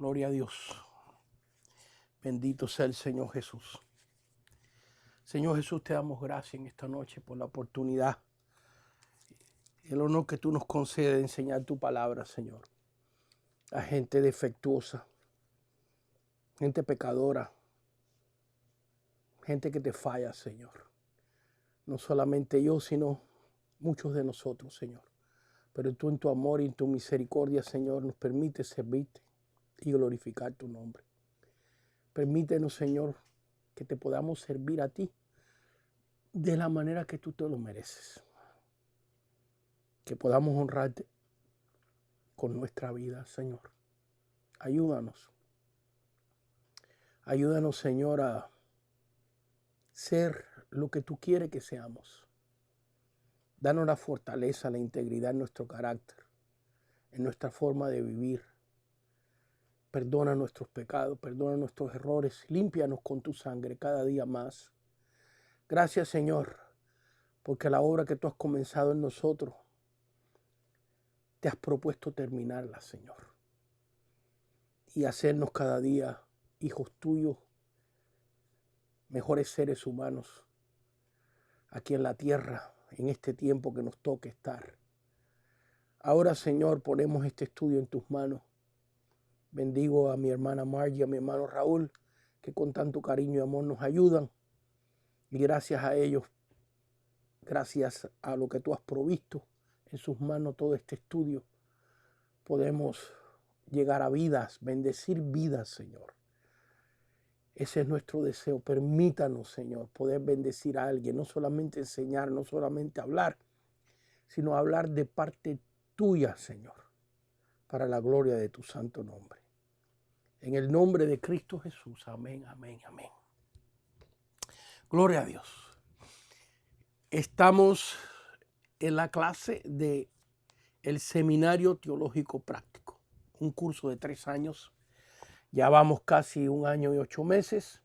Gloria a Dios. Bendito sea el Señor Jesús. Señor Jesús, te damos gracias en esta noche por la oportunidad y el honor que tú nos concedes de enseñar tu palabra, Señor. A gente defectuosa, gente pecadora, gente que te falla, Señor. No solamente yo, sino muchos de nosotros, Señor. Pero tú en tu amor y en tu misericordia, Señor, nos permites servirte y glorificar tu nombre. Permítenos, Señor, que te podamos servir a ti de la manera que tú te lo mereces. Que podamos honrarte con nuestra vida, Señor. Ayúdanos. Ayúdanos, Señor, a ser lo que tú quieres que seamos. Danos la fortaleza, la integridad en nuestro carácter, en nuestra forma de vivir. Perdona nuestros pecados, perdona nuestros errores, límpianos con tu sangre cada día más. Gracias, Señor, porque la obra que tú has comenzado en nosotros, te has propuesto terminarla, Señor, y hacernos cada día hijos tuyos, mejores seres humanos aquí en la tierra, en este tiempo que nos toque estar. Ahora, Señor, ponemos este estudio en tus manos. Bendigo a mi hermana Margie, a mi hermano Raúl, que con tanto cariño y amor nos ayudan. Y gracias a ellos, gracias a lo que tú has provisto en sus manos todo este estudio, podemos llegar a vidas, bendecir vidas, Señor. Ese es nuestro deseo. Permítanos, Señor, poder bendecir a alguien, no solamente enseñar, no solamente hablar, sino hablar de parte tuya, Señor, para la gloria de tu santo nombre. En el nombre de Cristo Jesús. Amén, amén, amén. Gloria a Dios. Estamos en la clase de el Seminario Teológico Práctico, un curso de 3 años. Ya vamos casi 1 año y 8 meses.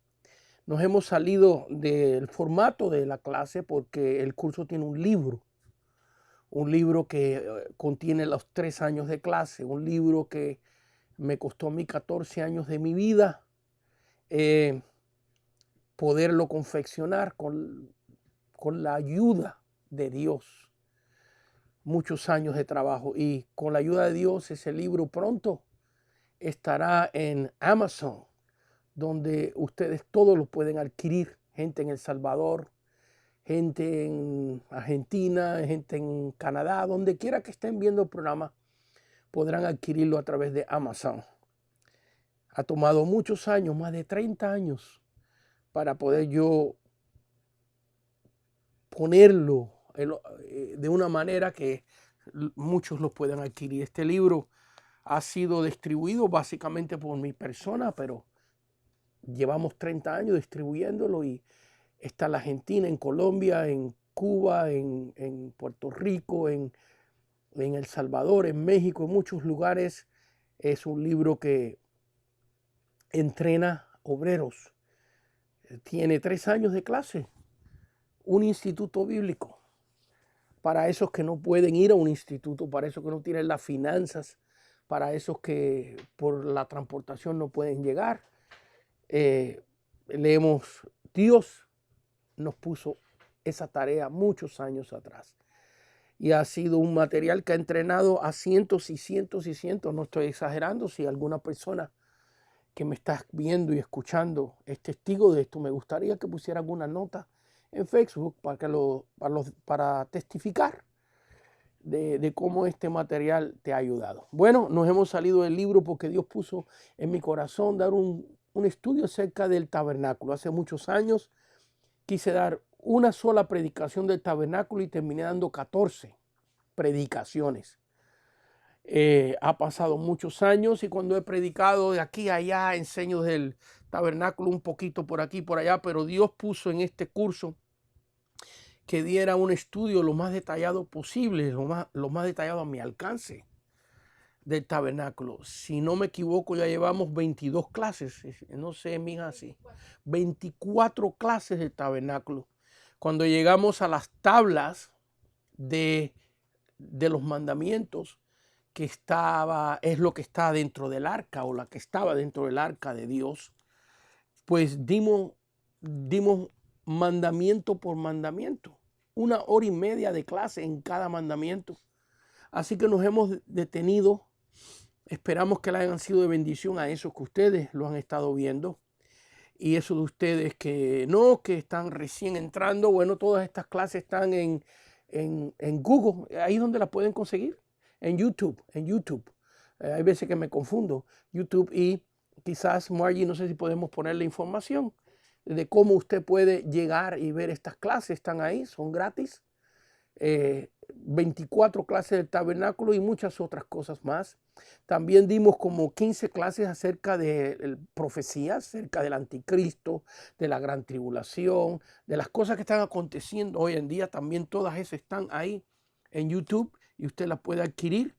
Nos hemos salido del formato de la clase porque el curso tiene un libro que contiene los 3 años de clase, un libro que me costó a mí 14 años de mi vida poderlo confeccionar con la ayuda de Dios. Muchos años de trabajo, y con la ayuda de Dios ese libro pronto estará en Amazon, donde ustedes todos lo pueden adquirir. Gente en El Salvador, gente en Argentina, gente en Canadá, donde quiera que estén viendo el programa, podrán adquirirlo a través de Amazon. Ha tomado muchos años, más de 30 años, para poder yo ponerlo de una manera que muchos lo puedan adquirir. Este libro ha sido distribuido básicamente por mi persona, pero llevamos 30 años distribuyéndolo, y está en la Argentina, en Colombia, en Cuba, en Puerto Rico, en El Salvador, en México, en muchos lugares. Es un libro que entrena obreros. Tiene 3 años de clase, un instituto bíblico. Para esos que no pueden ir a un instituto, para esos que no tienen las finanzas, para esos que por la transportación no pueden llegar. Dios nos puso esa tarea muchos años atrás, y ha sido un material que ha entrenado a cientos y cientos y cientos, no estoy exagerando. Si alguna persona que me está viendo y escuchando es testigo de esto, me gustaría que pusiera alguna nota en Facebook para testificar de cómo este material te ha ayudado. Bueno, nos hemos salido del libro porque Dios puso en mi corazón dar un estudio acerca del tabernáculo. Hace muchos años quise dar una sola predicación del tabernáculo y terminé dando 14 predicaciones. Ha pasado muchos años, y cuando he predicado de aquí a allá, enseño del tabernáculo un poquito por aquí y por allá, pero Dios puso en este curso que diera un estudio lo más detallado posible, lo más detallado a mi alcance del tabernáculo. Si no me equivoco, ya llevamos 22 clases, no sé, mija, sí, 24 clases del tabernáculo. Cuando llegamos a las tablas de los mandamientos, es lo que está dentro del arca, o la que estaba dentro del arca de Dios, pues dimos mandamiento por mandamiento, 1 hora y media de clase en cada mandamiento. Así que nos hemos detenido. Esperamos que le hayan sido de bendición a esos que ustedes lo han estado viendo. Y esos de ustedes que no, que están recién entrando, bueno, todas estas clases están en Google, ahí es donde las pueden conseguir, en YouTube. Hay veces que me confundo, YouTube, y quizás, Margie, no sé si podemos poner la información de cómo usted puede llegar y ver estas clases. Están ahí, son gratis. 24 clases del tabernáculo y muchas otras cosas más. También dimos como 15 clases acerca de profecías, acerca del anticristo, de la gran tribulación, de las cosas que están aconteciendo hoy en día. También todas esas están ahí en YouTube y usted las puede adquirir.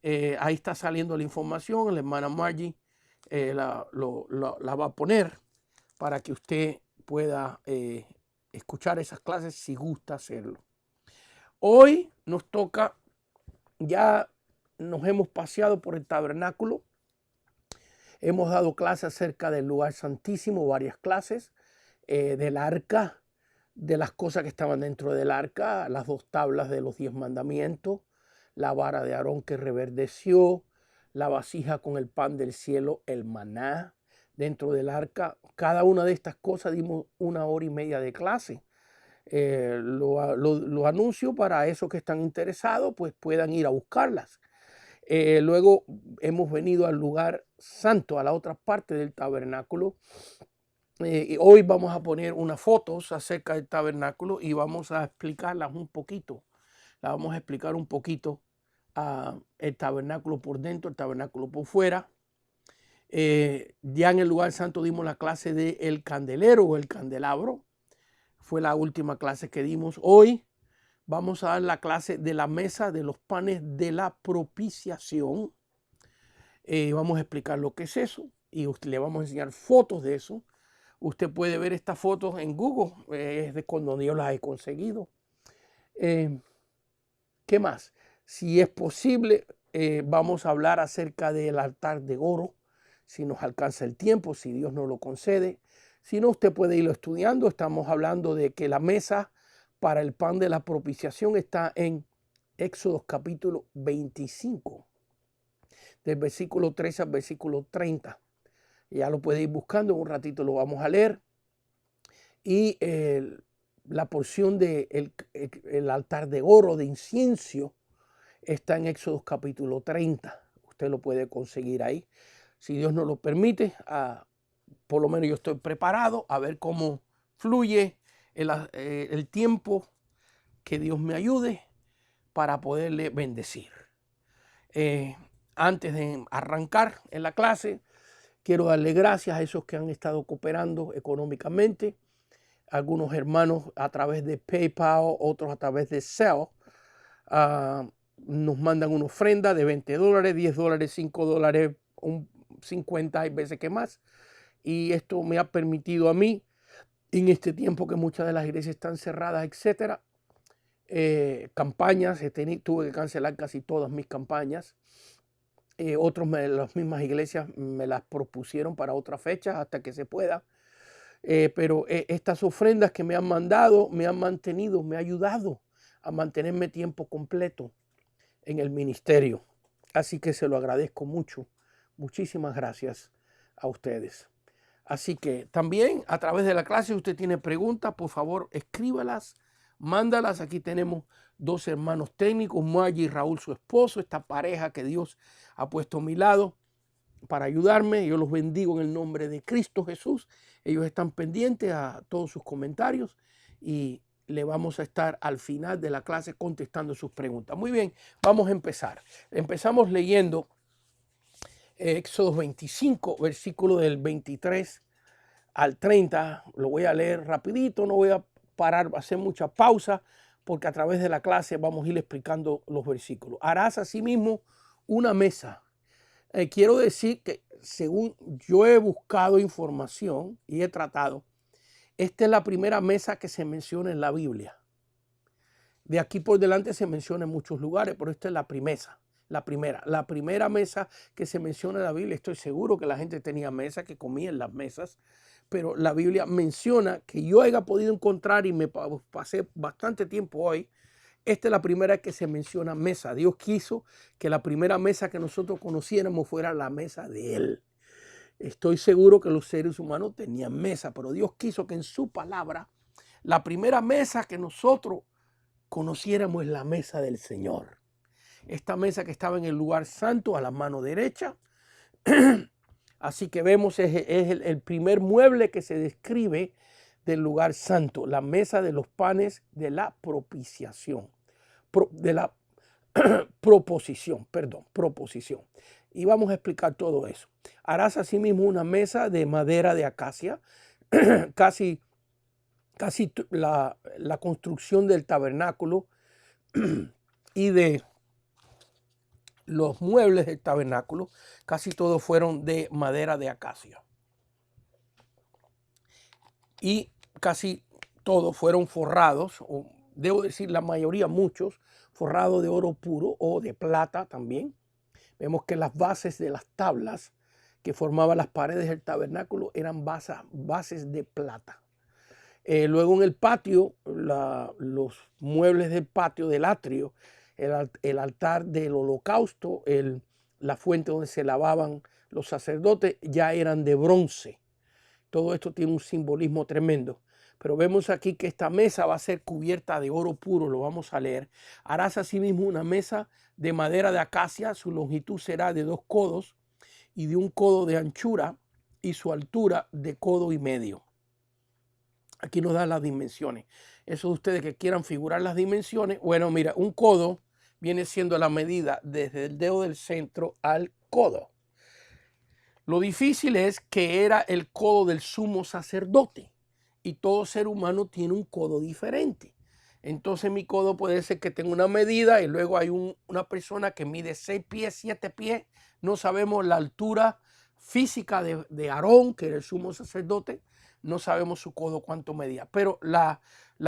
Ahí está saliendo la información. La hermana Margie la va a poner para que usted pueda escuchar esas clases si gusta hacerlo. Hoy nos toca, ya nos hemos paseado por el tabernáculo, hemos dado clases acerca del lugar santísimo, varias clases, del arca, de las cosas que estaban dentro del arca, las 2 tablas de los 10 mandamientos, la vara de Aarón que reverdeció, la vasija con el pan del cielo, el maná dentro del arca. Cada una de estas cosas dimos 1 hora y media de clase. Lo anuncio para esos que están interesados, pues puedan ir a buscarlas. Luego hemos venido al lugar santo, a la otra parte del tabernáculo. Y hoy vamos a poner unas fotos acerca del tabernáculo y vamos a explicarlas un poquito. La vamos a explicar un poquito, el tabernáculo por dentro, el tabernáculo por fuera. Ya en el lugar santo dimos la clase del candelero o el candelabro. Fue la última clase que dimos. Hoy vamos a dar la clase de la mesa de los panes de la propiciación. Vamos a explicar lo que es eso y le vamos a enseñar fotos de eso. Usted puede ver estas fotos en Google, es de cuando yo las he conseguido. ¿Qué más? Si es posible, vamos a hablar acerca del altar de oro, si nos alcanza el tiempo, si Dios nos lo concede. Si no, usted puede irlo estudiando. Estamos hablando de que la mesa para el pan de la propiciación está en Éxodo capítulo 25, del versículo 13 al versículo 30. Ya lo puede ir buscando, en un ratito lo vamos a leer. Y la porción del el altar de oro, de incienso, está en Éxodo capítulo 30. Usted lo puede conseguir ahí. Si Dios nos lo permite, por lo menos yo estoy preparado a ver cómo fluye el tiempo, que Dios me ayude para poderle bendecir. Antes de arrancar en la clase, quiero darle gracias a esos que han estado cooperando económicamente. Algunos hermanos a través de PayPal, otros a través de Zelle. Nos mandan una ofrenda de $20, $10, $5, 50, hay veces que más. Y esto me ha permitido a mí, en este tiempo que muchas de las iglesias están cerradas, etcétera, campañas, tuve que cancelar casi todas mis campañas. Las mismas iglesias me las propusieron para otras fechas hasta que se pueda. Pero estas ofrendas que me han mandado me han mantenido, me ha ayudado a mantenerme tiempo completo en el ministerio. Así que se lo agradezco mucho. Muchísimas gracias a ustedes. Así que también a través de la clase, si usted tiene preguntas, por favor, escríbalas, mándalas. Aquí tenemos 2 hermanos técnicos, Margie y Raúl, su esposo, esta pareja que Dios ha puesto a mi lado para ayudarme. Yo los bendigo en el nombre de Cristo Jesús. Ellos están pendientes a todos sus comentarios y le vamos a estar al final de la clase contestando sus preguntas. Muy bien, vamos a empezar. Empezamos leyendo Éxodo 25, versículo del 23 al 30. Lo voy a leer rapidito, no voy a parar, a hacer mucha pausa, porque a través de la clase vamos a ir explicando los versículos. Harás asimismo una mesa. Quiero decir que según yo he buscado información y he tratado, esta es la primera mesa que se menciona en la Biblia. De aquí por delante se menciona en muchos lugares, pero esta es la primera. La primera mesa que se menciona en la Biblia, estoy seguro que la gente tenía mesa, que comía en las mesas, pero la Biblia menciona que yo haya podido encontrar, y me pasé bastante tiempo hoy, esta es la primera que se menciona mesa. Dios quiso que la primera mesa que nosotros conociéramos fuera la mesa de Él. Estoy seguro que los seres humanos tenían mesa, pero Dios quiso que en su palabra la primera mesa que nosotros conociéramos es la mesa del Señor. Esta mesa que estaba en el lugar santo a la mano derecha. Así que vemos es el primer mueble que se describe del lugar santo, la mesa de los panes de la propiciación, de la proposición. Y vamos a explicar todo eso. Harás asimismo una mesa de madera de acacia, casi la construcción del tabernáculo y de los muebles del tabernáculo, casi todos fueron de madera de acacia. Y casi todos fueron forrados, o debo decir la mayoría, muchos, forrados de oro puro o de plata también. Vemos que las bases de las tablas que formaban las paredes del tabernáculo eran bases de plata. Luego en el patio, los muebles del patio del atrio, el altar del holocausto, la fuente donde se lavaban los sacerdotes, ya eran de bronce. Todo esto tiene un simbolismo tremendo. Pero vemos aquí que esta mesa va a ser cubierta de oro puro, lo vamos a leer. Harás asimismo una mesa de madera de acacia, su longitud será de 2 codos y de 1 codo de anchura y su altura de 1,5 codos. Aquí nos da las dimensiones. Eso de ustedes que quieran figurar las dimensiones, bueno, mira, 1 codo viene siendo la medida desde el dedo del centro al codo. Lo difícil es que era el codo del sumo sacerdote y todo ser humano tiene un codo diferente. Entonces mi codo puede ser que tenga una medida y luego hay una persona que mide 6 pies, 7 pies. No sabemos la altura física de Aarón, que era el sumo sacerdote. No sabemos su codo cuánto medía. Pero la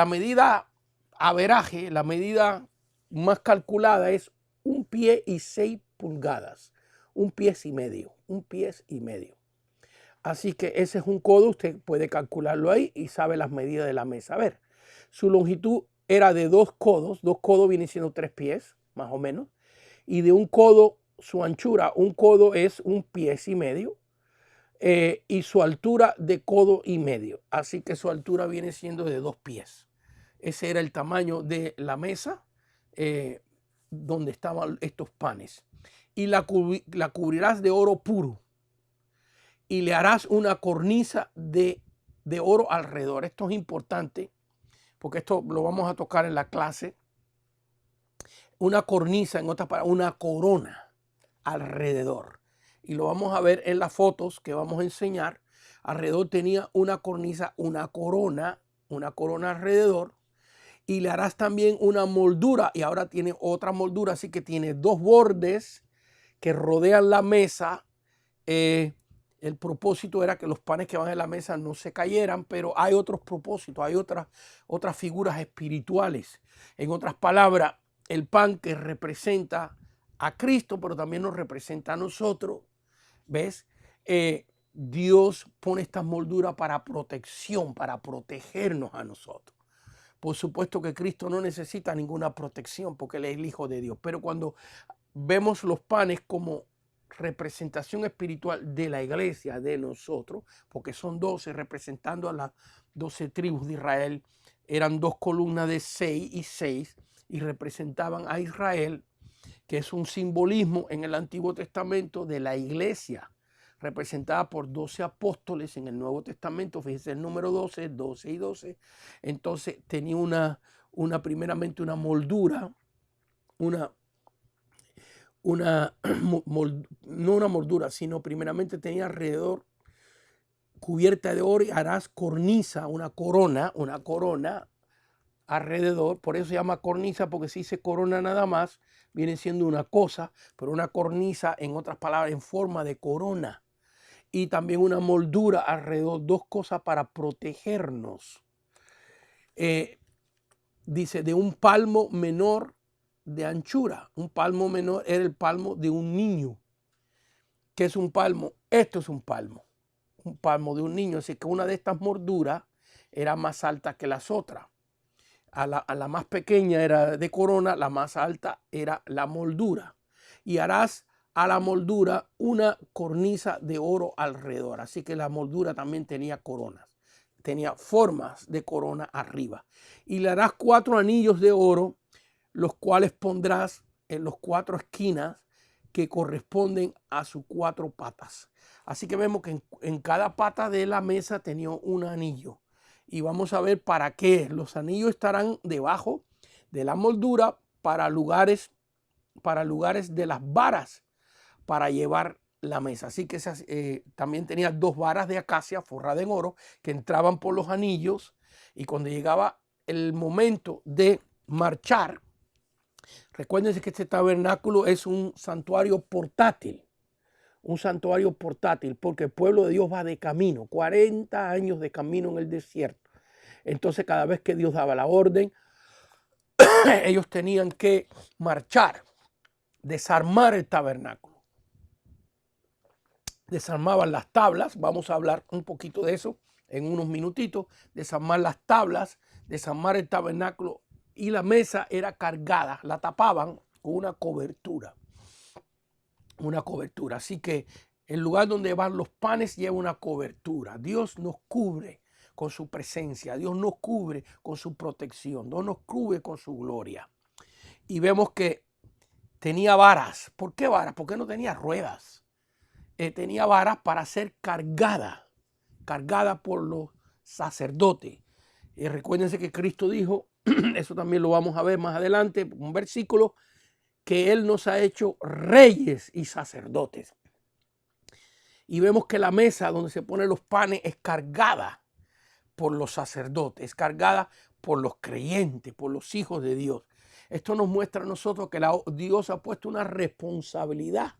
medida averaje, la medida más calculada es 1 pie y 6 pulgadas. 1 pie y medio. 1 pie y medio. Así que ese es un codo, usted puede calcularlo ahí y sabe las medidas de la mesa. A ver, su longitud era de 2 codos, 2 codos viene siendo 3 pies, más o menos, y de 1 codo, su anchura, 1 codo es 1 pie y medio, y su altura de 1,5 codos. Así que su altura viene siendo de 2 pies. Ese era el tamaño de la mesa donde estaban estos panes. Y la cubrirás de oro puro. Y le harás una cornisa de oro alrededor. Esto es importante porque esto lo vamos a tocar en la clase. Una cornisa, en otras palabras, una corona alrededor. Y lo vamos a ver en las fotos que vamos a enseñar. Alrededor tenía una cornisa, una corona alrededor. Y le harás también una moldura. Y ahora tiene otra moldura, así que tiene 2 bordes que rodean la mesa. El propósito era que los panes que van en la mesa no se cayeran, pero hay otros propósitos, hay otras figuras espirituales. En otras palabras, el pan que representa a Cristo, pero también nos representa a nosotros. ¿Ves? Dios pone estas molduras para protección, para protegernos a nosotros. Por supuesto que Cristo no necesita ninguna protección porque Él es el Hijo de Dios. Pero cuando vemos los panes como representación espiritual de la iglesia, de nosotros, porque son 12 representando a las 12 tribus de Israel, eran 2 columnas de 6 y 6 y representaban a Israel, que es un simbolismo en el Antiguo Testamento de la iglesia, representada por 12 apóstoles. En el Nuevo Testamento, fíjense el número 12, 12 y 12. Entonces tenía primeramente una moldura, no una moldura, sino primeramente tenía alrededor cubierta de oro y harás cornisa, una corona alrededor. Por eso se llama cornisa, porque si dice corona nada más, viene siendo una cosa, pero una cornisa, en otras palabras, en forma de corona. Y también una moldura alrededor, 2 cosas para protegernos. Dice, de 1 palmo menor de anchura. Un palmo menor era el palmo de un niño. ¿Qué es un palmo? Esto es un palmo de un niño. Así que una de estas morduras era más alta que las otras. A la más pequeña era de corona, la más alta era la moldura. Y harás a la moldura una cornisa de oro alrededor. Así que la moldura también tenía coronas, tenía formas de corona arriba. Y le harás 4 anillos de oro, los cuales pondrás en las 4 esquinas que corresponden a sus 4 patas. Así que vemos que en cada pata de la mesa tenía un anillo. Y vamos a ver para qué. Los anillos estarán debajo de la moldura para lugares de las varas para llevar la mesa. Así que esas, también tenía 2 varas de acacia forradas en oro que entraban por los anillos, y cuando llegaba el momento de marchar, recuérdense que este tabernáculo es un santuario portátil. Un santuario portátil, porque el pueblo de Dios va de camino, 40 años de camino en el desierto. Entonces cada vez que Dios daba la orden, ellos tenían que marchar, desarmar el tabernáculo. Desarmaban las tablas, vamos a hablar un poquito de eso en unos minutitos. Desarmar las tablas, desarmar el tabernáculo, y la mesa era cargada, la tapaban con una cobertura. Una cobertura. Así que el lugar donde van los panes lleva una cobertura. Dios nos cubre con su presencia. Dios nos cubre con su protección. Dios nos cubre con su gloria. Y vemos que tenía varas. ¿Por qué varas? Porque no tenía ruedas. Tenía varas para ser cargada por los sacerdotes. Recuérdense que Cristo dijo, eso también lo vamos a ver más adelante, un versículo, que Él nos ha hecho reyes y sacerdotes. Y vemos que la mesa donde se ponen los panes es cargada por los sacerdotes, es cargada por los creyentes, por los hijos de Dios. Esto nos muestra a nosotros que Dios ha puesto una responsabilidad.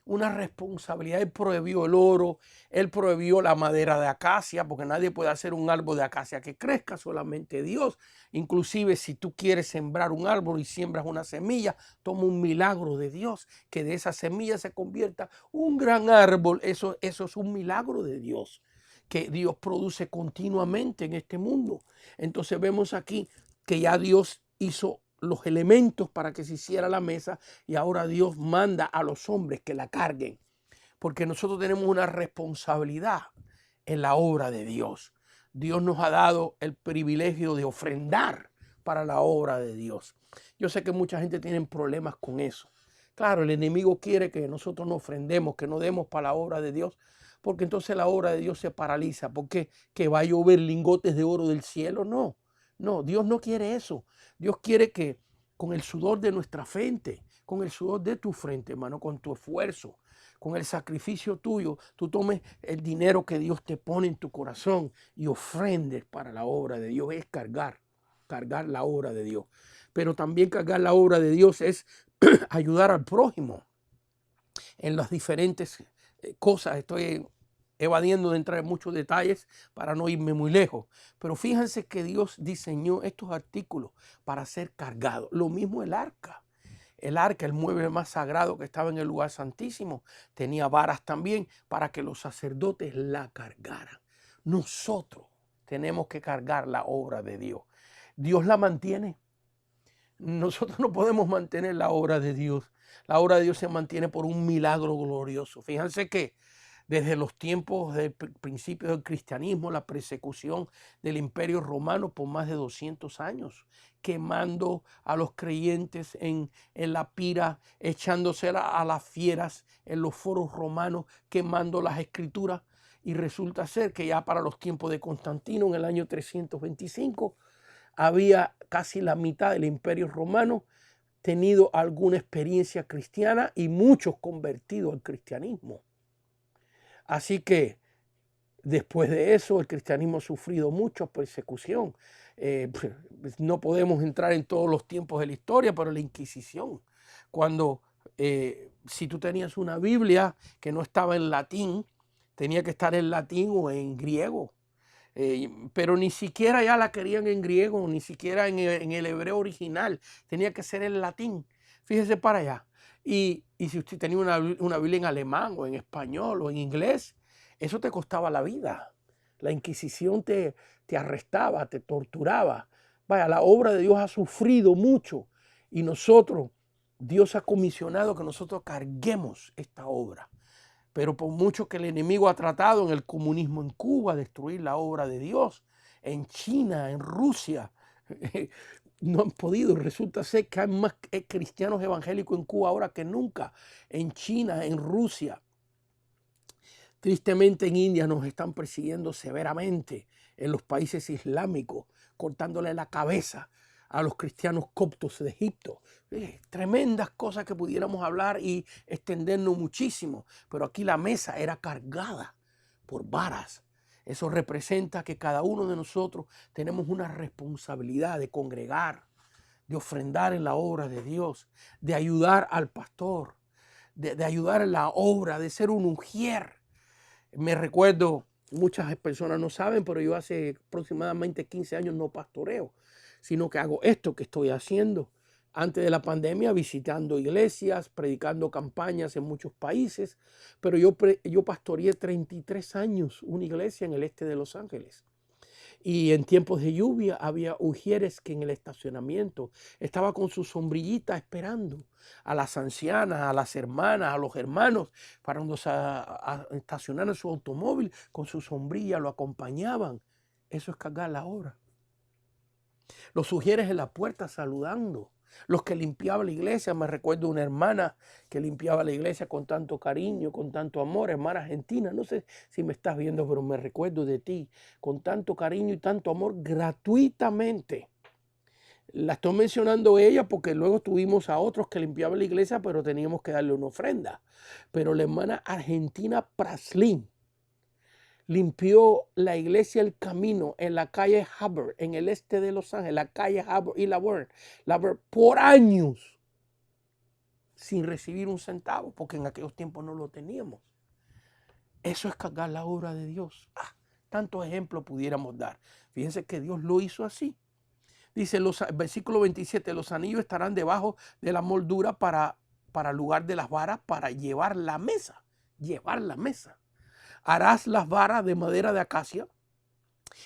Él prohibió el oro, Él prohibió la madera de acacia, porque nadie puede hacer un árbol de acacia que crezca, solamente Dios. Inclusive si tú quieres sembrar un árbol y siembras una semilla, toma un milagro de Dios, que de esa semilla se convierta un gran árbol. Eso es un milagro de Dios, que Dios produce continuamente en este mundo. Entonces vemos aquí que ya Dios hizo los elementos para que se hiciera la mesa, y ahora Dios manda a los hombres que la carguen, porque nosotros tenemos una responsabilidad en la obra de Dios. Dios nos ha dado el privilegio de ofrendar para la obra de Dios. Yo sé que mucha gente tiene problemas con eso. Claro, el enemigo quiere que nosotros no ofrendemos, que no demos para la obra de Dios, porque entonces la obra de Dios se paraliza. Porque que va a llover lingotes de oro del cielo, no. No, Dios no quiere eso. Dios quiere que con el sudor de nuestra frente, con el sudor de tu frente, hermano, con tu esfuerzo, con el sacrificio tuyo, tú tomes el dinero que Dios te pone en tu corazón y ofrendes para la obra de Dios. Es cargar la obra de Dios. Pero también cargar la obra de Dios es ayudar al prójimo en las diferentes cosas. Estoy evadiendo de entrar en muchos detalles para no irme muy lejos. Pero fíjense que Dios diseñó estos artículos para ser cargados. Lo mismo el arca. El arca, el mueble más sagrado que estaba en el lugar santísimo, tenía varas también para que los sacerdotes la cargaran. Nosotros tenemos que cargar la obra de Dios. Dios la mantiene. Nosotros no podemos mantener la obra de Dios. La obra de Dios se mantiene por un milagro glorioso. Fíjense que desde los tiempos del principio del cristianismo, la persecución del Imperio Romano por más de 200 años, quemando a los creyentes en la pira, echándose a las fieras en los foros romanos, quemando las escrituras. Y resulta ser que ya para los tiempos de Constantino, en el año 325, había casi la mitad del Imperio Romano tenido alguna experiencia cristiana y muchos convertidos al cristianismo. Así que después de eso el cristianismo ha sufrido mucha persecución. No podemos entrar en todos los tiempos de la historia, pero la Inquisición, cuando si tú tenías una Biblia que no estaba en latín, tenía que estar en latín o en griego. Pero ni siquiera ya la querían en griego, ni siquiera en el hebreo original. Tenía que ser en latín. Fíjese para allá. Y si usted tenía una Biblia en alemán o en español o en inglés, eso te costaba la vida. La Inquisición te arrestaba, te torturaba. Vaya, la obra de Dios ha sufrido mucho y nosotros, Dios ha comisionado que nosotros carguemos esta obra. Pero por mucho que el enemigo ha tratado en el comunismo en Cuba, destruir la obra de Dios, en China, en Rusia, no han podido. Resulta ser que hay más cristianos evangélicos en Cuba ahora que nunca. En China, en Rusia. Tristemente en India nos están persiguiendo severamente, en los países islámicos, cortándole la cabeza a los cristianos coptos de Egipto. Tremendas cosas que pudiéramos hablar y extendernos muchísimo, pero aquí la mesa era cargada por varas. Eso representa que cada uno de nosotros tenemos una responsabilidad de congregar, de ofrendar en la obra de Dios, de ayudar al pastor, de ayudar en la obra, de ser un ujier. Me recuerdo, muchas personas no saben, pero yo hace aproximadamente 15 años no pastoreo, sino que hago esto que estoy haciendo. Antes de la pandemia, visitando iglesias, predicando campañas en muchos países, pero yo pastoreé 33 años una iglesia en el este de Los Ángeles. Y en tiempos de lluvia había ujieres que en el estacionamiento estaba con su sombrillita esperando a las ancianas, a las hermanas, a los hermanos para cuando se estacionaran su automóvil con su sombrilla, lo acompañaban. Eso es cargar la obra. Los ujieres en la puerta saludando. Los que limpiaban la iglesia, me recuerdo una hermana que limpiaba la iglesia con tanto cariño, con tanto amor, hermana argentina, no sé si me estás viendo, pero me recuerdo de ti, con tanto cariño y tanto amor gratuitamente. La estoy mencionando ella porque luego tuvimos a otros que limpiaban la iglesia, pero teníamos que darle una ofrenda. Pero la hermana argentina Praslin limpió la iglesia El Camino en la calle Hubbard, en el este de Los Ángeles, la calle Hubbard y Laverne, por años, sin recibir un centavo, porque en aquellos tiempos no lo teníamos. Eso es cargar la obra de Dios. Tantos ejemplos pudiéramos dar. Fíjense que Dios lo hizo así. Dice versículo 27, los anillos estarán debajo de la moldura para el lugar de las varas, para llevar la mesa. Llevar la mesa. Harás las varas de madera de acacia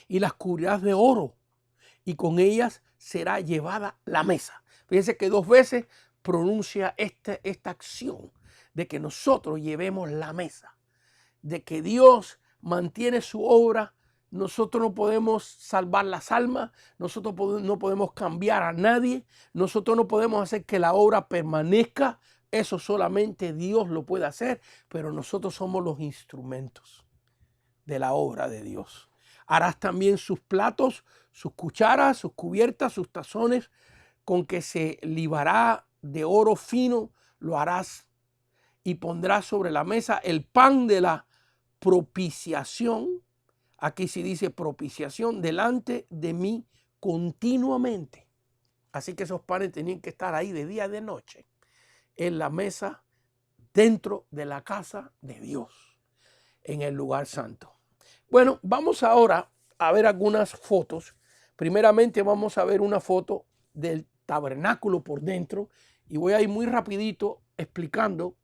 y las cubrirás de oro, y con ellas será llevada la mesa. Fíjense que 2 veces pronuncia esta acción de que nosotros llevemos la mesa, de que Dios mantiene su obra. Nosotros no podemos salvar las almas, nosotros no podemos cambiar a nadie, nosotros no podemos hacer que la obra permanezca. Eso solamente Dios lo puede hacer, pero nosotros somos los instrumentos de la obra de Dios. Harás también sus platos, sus cucharas, sus cubiertas, sus tazones, con que se libará de oro fino, lo harás, y pondrás sobre la mesa el pan de la propiciación. Aquí sí dice propiciación, delante de mí continuamente. Así que esos panes tenían que estar ahí de día y de noche, en la mesa, dentro de la casa de Dios, en el lugar santo. Bueno, vamos ahora a ver algunas fotos. Primeramente vamos a ver una foto del tabernáculo por dentro y voy a ir muy rapidito explicando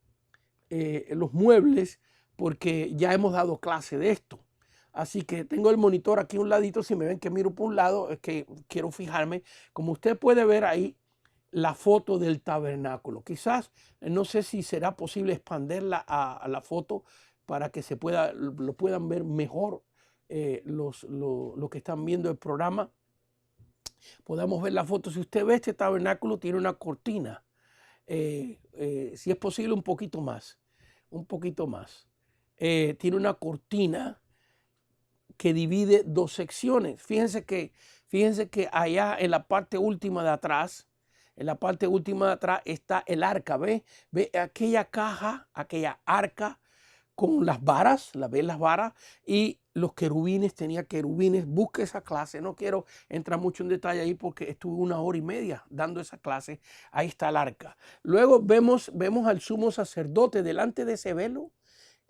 los muebles porque ya hemos dado clase de esto. Así que tengo el monitor aquí a un ladito. Si me ven que miro por un lado, es que quiero fijarme. Como usted puede ver ahí, la foto del tabernáculo. Quizás, no sé si será posible expanderla a la foto para que lo puedan ver mejor los que están viendo el programa. Podamos ver la foto. Si usted ve, este tabernáculo tiene una cortina. Si es posible, un poquito más. Tiene una cortina que divide 2 secciones. Fíjense que allá en la parte última de atrás, está el arca. ¿Ve aquella caja, aquella arca con las varas? ¿Ven las varas? Y los querubines, tenía querubines. Busque esa clase. No quiero entrar mucho en detalle ahí porque estuve 1 hora y media dando esa clase. Ahí está el arca. Luego vemos al sumo sacerdote delante de ese velo.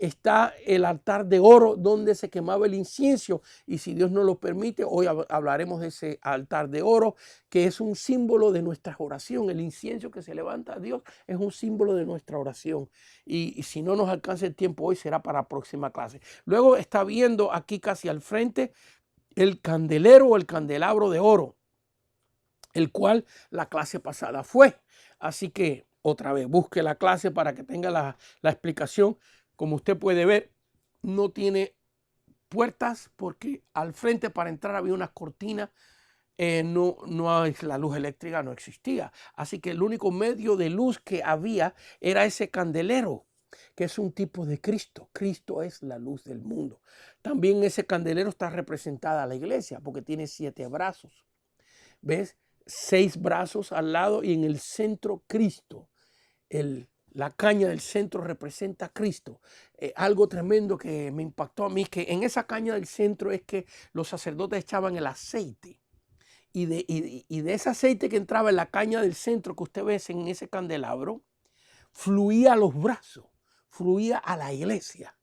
está el altar de oro donde se quemaba el incienso. Y si Dios nos lo permite, hoy hablaremos de ese altar de oro, que es un símbolo de nuestra oración. El incienso que se levanta a Dios es un símbolo de nuestra oración. Y si no nos alcanza el tiempo hoy, será para la próxima clase. Luego está viendo aquí casi al frente el candelero o el candelabro de oro, el cual la clase pasada fue. Así que otra vez busque la clase para que tenga la explicación. Como usted puede ver, no tiene puertas porque al frente para entrar había unas cortinas. La luz eléctrica no existía. Así que el único medio de luz que había era ese candelero, que es un tipo de Cristo. Cristo es la luz del mundo. También ese candelero está representada la iglesia porque tiene 7 brazos. ¿Ves? 6 brazos al lado y en el centro Cristo. La caña del centro representa a Cristo. Algo tremendo que me impactó a mí, que en esa caña del centro es que los sacerdotes echaban el aceite. Y de ese aceite que entraba en la caña del centro que usted ve en ese candelabro, fluía a los brazos, fluía a la iglesia.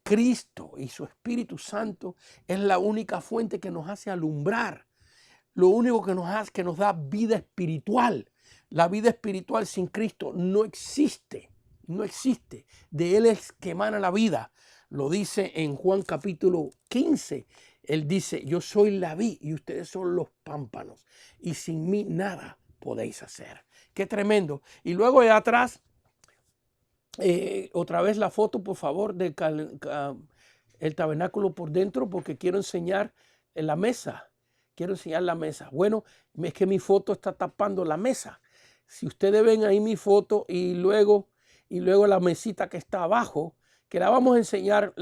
Cristo y su Espíritu Santo es la única fuente que nos hace alumbrar. Lo único que nos da vida espiritual. La vida espiritual sin Cristo no existe. No existe. De Él es que emana la vida. Lo dice en Juan capítulo 15. Él dice, yo soy la vid y ustedes son los pámpanos. Y sin mí nada podéis hacer. Qué tremendo. Y luego de atrás, otra vez la foto, por favor, del el tabernáculo por dentro, porque quiero enseñar la mesa. Quiero enseñar la mesa. Bueno, es que mi foto está tapando la mesa. Si ustedes ven ahí mi foto y luego la mesita que está abajo, que la vamos a enseñar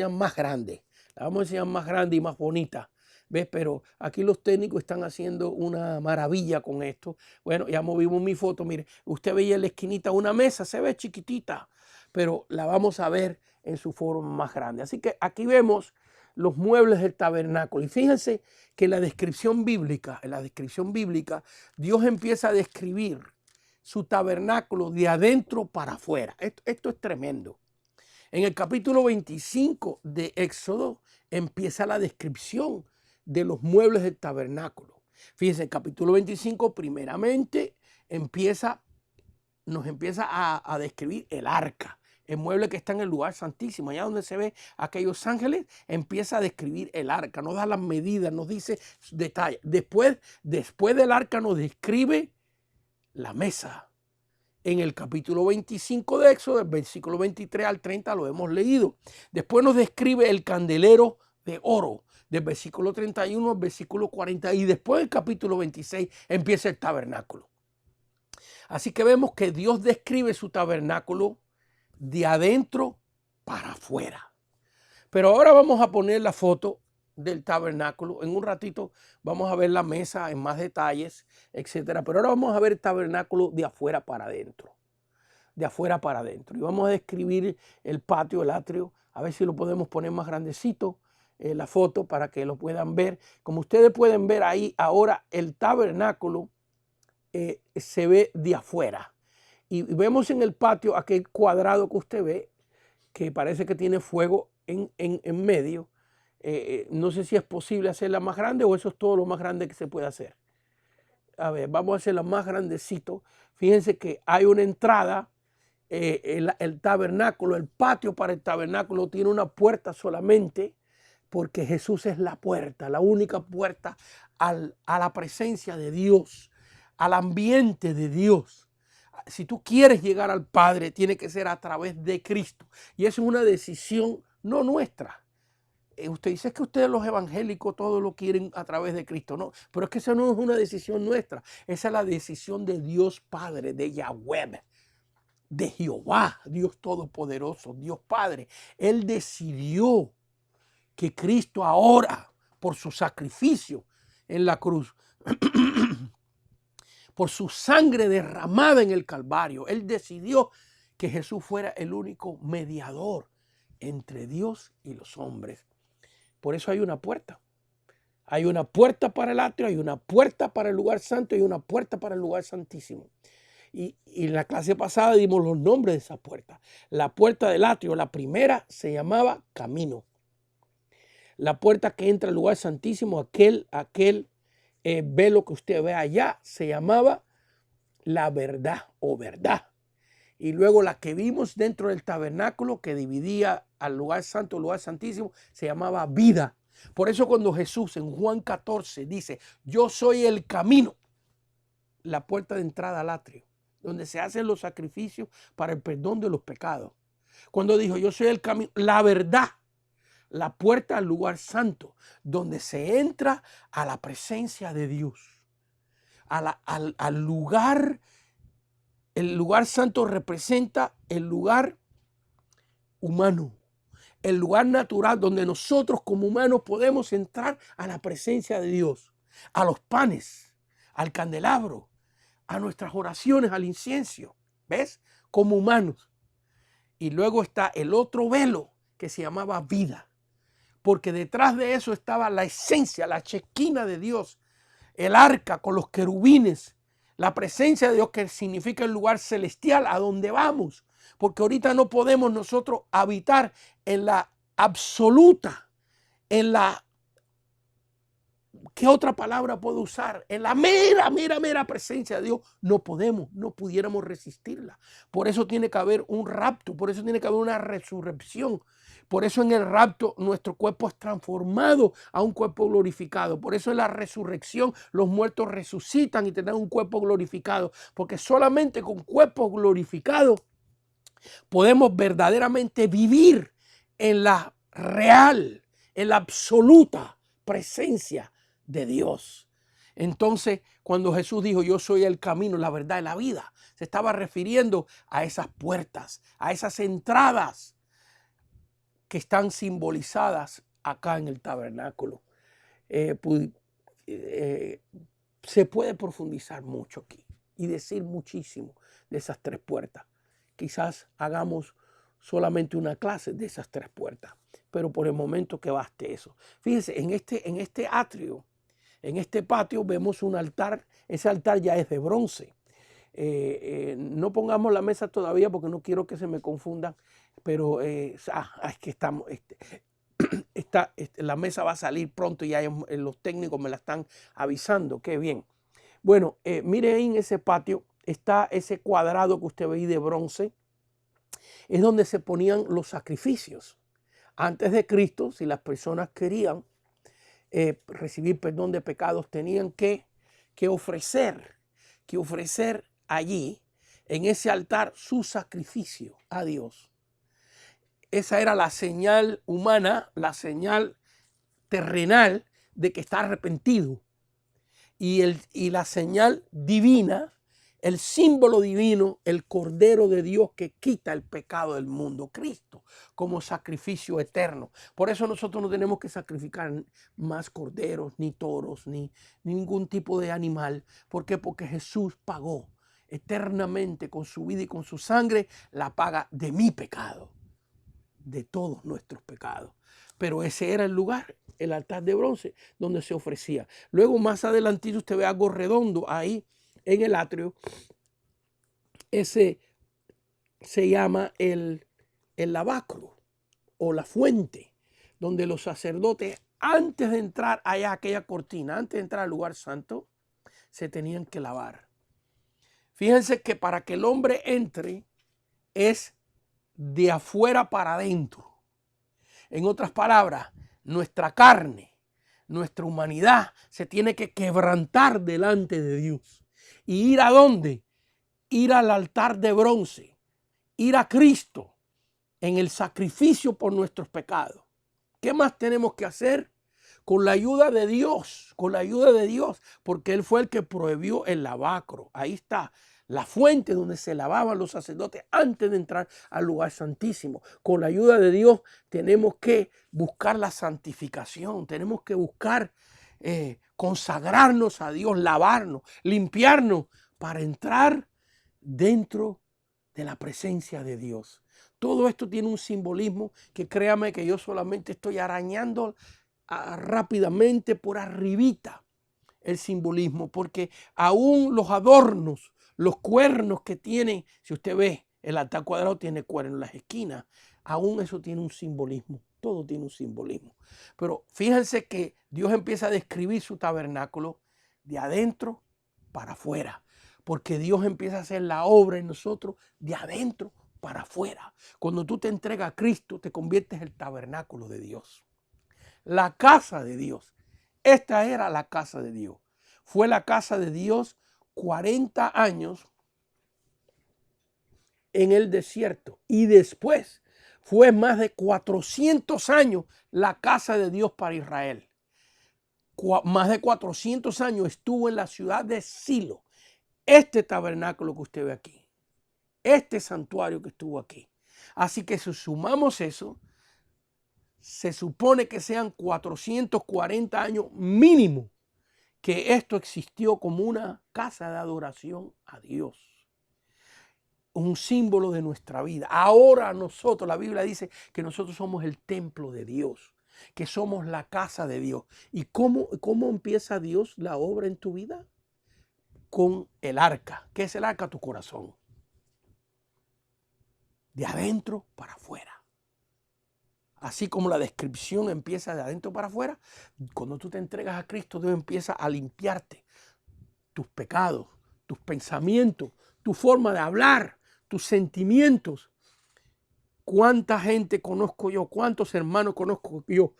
más grande. La vamos a enseñar más grande y más bonita. ¿Ves? Pero aquí los técnicos están haciendo una maravilla con esto. Bueno, ya movimos mi foto. Mire, usted veía en la esquinita una mesa, se ve chiquitita, pero la vamos a ver en su forma más grande. Así que aquí vemos los muebles del tabernáculo. Y fíjense que en la descripción bíblica, Dios empieza a describir su tabernáculo de adentro para afuera. Esto es tremendo. En el capítulo 25 de Éxodo empieza la descripción de los muebles del tabernáculo. Fíjense, el capítulo 25 primeramente nos empieza a describir el arca. El mueble que está en el lugar santísimo, allá donde se ve aquellos ángeles, empieza a describir el arca, nos da las medidas, nos dice detalles. Después del arca nos describe la mesa. En el capítulo 25 de Éxodo, del versículo 23 al 30, lo hemos leído. Después nos describe el candelero de oro, del versículo 31 al versículo 40. Y después del capítulo 26 empieza el tabernáculo. Así que vemos que Dios describe su tabernáculo de adentro para afuera. Pero ahora vamos a poner la foto del tabernáculo. En un ratito vamos a ver la mesa en más detalles, etcétera. Pero ahora vamos a ver el tabernáculo de afuera para adentro. De afuera para adentro. Y vamos a describir el patio, el atrio. A ver si lo podemos poner más grandecito, la foto, para que lo puedan ver. Como ustedes pueden ver ahí, ahora el tabernáculo se ve de afuera. Y vemos en el patio aquel cuadrado que usted ve, que parece que tiene fuego en medio. No sé si es posible hacerla más grande o eso es todo lo más grande que se puede hacer. A ver, vamos a hacerla más grandecito. Fíjense que hay una entrada, el tabernáculo, el patio para el tabernáculo tiene una puerta solamente, porque Jesús es la puerta, la única puerta a la presencia de Dios, al ambiente de Dios. Si tú quieres llegar al Padre, tiene que ser a través de Cristo. Y eso es una decisión no nuestra. Usted dice que ustedes los evangélicos todo lo quieren a través de Cristo. No, pero es que eso no es una decisión nuestra. Esa es la decisión de Dios Padre, de Yahweh, de Jehová, Dios Todopoderoso, Dios Padre. Él decidió que Cristo ahora, por su sacrificio en la cruz, por su sangre derramada en el Calvario, Él decidió que Jesús fuera el único mediador entre Dios y los hombres. Por eso hay una puerta. Hay una puerta para el atrio, hay una puerta para el lugar santo y una puerta para el lugar santísimo. Y en la clase pasada dimos los nombres de esas puertas. La puerta del atrio, la primera, se llamaba Camino. La puerta que entra al lugar santísimo, aquel velo que usted ve allá, se llamaba la verdad o verdad. Y luego la que vimos dentro del tabernáculo que dividía al lugar santo, al lugar santísimo, se llamaba vida. Por eso cuando Jesús en Juan 14 dice, yo soy el camino, la puerta de entrada al atrio, donde se hacen los sacrificios para el perdón de los pecados. Cuando dijo, yo soy el camino, la verdad, la puerta al lugar santo, donde se entra a la presencia de Dios, al lugar. El lugar santo representa el lugar humano, el lugar natural donde nosotros como humanos podemos entrar a la presencia de Dios, a los panes, al candelabro, a nuestras oraciones, al incienso, ¿ves? Como humanos. Y luego está el otro velo que se llamaba vida, porque detrás de eso estaba la esencia, la chequina de Dios, el arca con los querubines, la presencia de Dios, que significa el lugar celestial a donde vamos. Porque ahorita no podemos nosotros habitar en la absoluta, en la, ¿qué otra palabra puedo usar? En la mera presencia de Dios. No podemos, no pudiéramos resistirla. Por eso tiene que haber un rapto, por eso tiene que haber una resurrección. Por eso en el rapto nuestro cuerpo es transformado a un cuerpo glorificado. Por eso en la resurrección los muertos resucitan y tendrán un cuerpo glorificado. Porque solamente con cuerpos glorificados podemos verdaderamente vivir en la real, en la absoluta presencia de Dios. Entonces, cuando Jesús dijo, yo soy el camino, la verdad y la vida, se estaba refiriendo a esas puertas, a esas entradas que están simbolizadas acá en el tabernáculo. Se puede profundizar mucho aquí y decir muchísimo de esas tres puertas. Quizás hagamos solamente una clase de esas tres puertas, pero por el momento que baste eso. Fíjense, en este atrio, en este patio vemos un altar. Ese altar ya es de bronce. No pongamos la mesa todavía porque no quiero que se me confundan, pero es que estamos, la mesa va a salir pronto y ya los técnicos me la están avisando. Qué bien. Bueno, mire ahí en ese patio está ese cuadrado que usted ve ahí de bronce. Es donde se ponían los sacrificios. Antes de Cristo, si las personas querían recibir perdón de pecados, tenían que ofrecer allí, en ese altar, su sacrificio a Dios. Esa era la señal humana, la señal terrenal de que está arrepentido. Y la señal divina, el símbolo divino, el Cordero de Dios que quita el pecado del mundo, Cristo, como sacrificio eterno. Por eso nosotros no tenemos que sacrificar más corderos, ni toros, ni ningún tipo de animal. ¿Por qué? Porque Jesús pagó eternamente con su vida y con su sangre la paga de mi pecado, de todos nuestros pecados. Pero ese era el lugar, el altar de bronce, donde se ofrecía. Luego más adelantito usted ve algo redondo ahí en el atrio. Ese se llama el lavacro o la fuente, donde los sacerdotes, antes de entrar allá a aquella cortina, antes de entrar al lugar santo, se tenían que lavar. Fíjense que para que el hombre entre es de afuera para adentro. En otras palabras, nuestra carne, nuestra humanidad se tiene que quebrantar delante de Dios. ¿Y ir a dónde? Ir al altar de bronce, ir a Cristo en el sacrificio por nuestros pecados. ¿Qué más tenemos que hacer? Con la ayuda de Dios, porque Él fue el que prohibió el lavacro. Ahí está la fuente donde se lavaban los sacerdotes antes de entrar al lugar santísimo. Con la ayuda de Dios tenemos que buscar la santificación, tenemos que buscar consagrarnos a Dios, lavarnos, limpiarnos para entrar dentro de la presencia de Dios. Todo esto tiene un simbolismo que créame que yo solamente estoy arañando rápidamente por arribita el simbolismo, porque aún los adornos, los cuernos que tiene, si usted ve, el altar cuadrado tiene cuernos en las esquinas, aún eso tiene un simbolismo, todo tiene un simbolismo. Pero fíjense que Dios empieza a describir su tabernáculo de adentro para afuera, porque Dios empieza a hacer la obra en nosotros de adentro para afuera. Cuando tú te entregas a Cristo, te conviertes en el tabernáculo de Dios, la casa de Dios. Esta era la casa de Dios. Fue la casa de Dios 40 años en el desierto, y después fue más de 400 años la casa de Dios para Israel. Más de 400 años estuvo en la ciudad de Silo. Este tabernáculo que usted ve aquí, este santuario que estuvo aquí. Así que si sumamos eso, se supone que sean 440 años mínimo que esto existió como una casa de adoración a Dios. Un símbolo de nuestra vida. Ahora nosotros, la Biblia dice que nosotros somos el templo de Dios, que somos la casa de Dios. ¿Y cómo empieza Dios la obra en tu vida? Con el arca. ¿Qué es el arca? Tu corazón. De adentro para afuera. Así como la descripción empieza de adentro para afuera, cuando tú te entregas a Cristo, Dios empieza a limpiarte tus pecados, tus pensamientos, tu forma de hablar, tus sentimientos. ¿Cuánta gente conozco yo? ¿Cuántos hermanos conozco yo?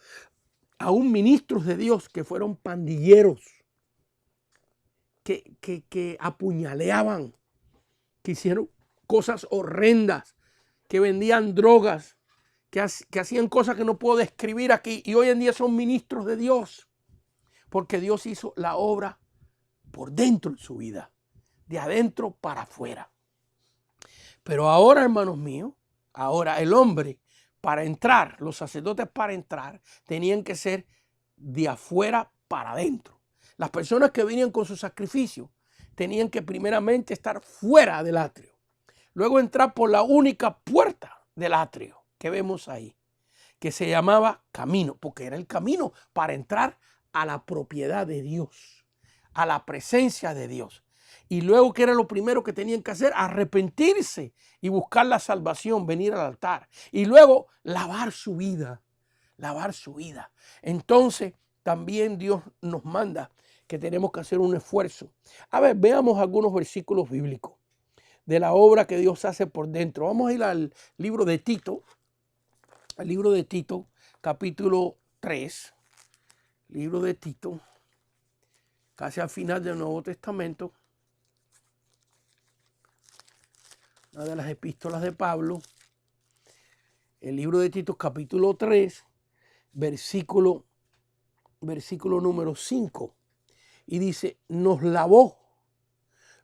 Aún ministros de Dios que fueron pandilleros, que apuñaleaban, que hicieron cosas horrendas, que vendían drogas, que hacían cosas que no puedo describir aquí, y hoy en día son ministros de Dios, porque Dios hizo la obra por dentro de su vida, de adentro para afuera. Pero ahora, hermanos míos, ahora el hombre, para entrar, los sacerdotes para entrar, tenían que ser de afuera para adentro. Las personas que venían con su sacrificio tenían que primeramente estar fuera del atrio, luego entrar por la única puerta del atrio que vemos ahí, que se llamaba camino, porque era el camino para entrar a la propiedad de Dios, a la presencia de Dios. Y luego, ¿qué era lo primero que tenían que hacer? Arrepentirse y buscar la salvación, venir al altar. Y luego, lavar su vida, lavar su vida. Entonces, también Dios nos manda que tenemos que hacer un esfuerzo. A ver, veamos algunos versículos bíblicos de la obra que Dios hace por dentro. Vamos a ir al libro de Tito. El libro de Tito, capítulo 3, libro de Tito, casi al final del Nuevo Testamento, una de las epístolas de Pablo, el libro de Tito, capítulo 3, versículo número 5, y dice, nos lavó,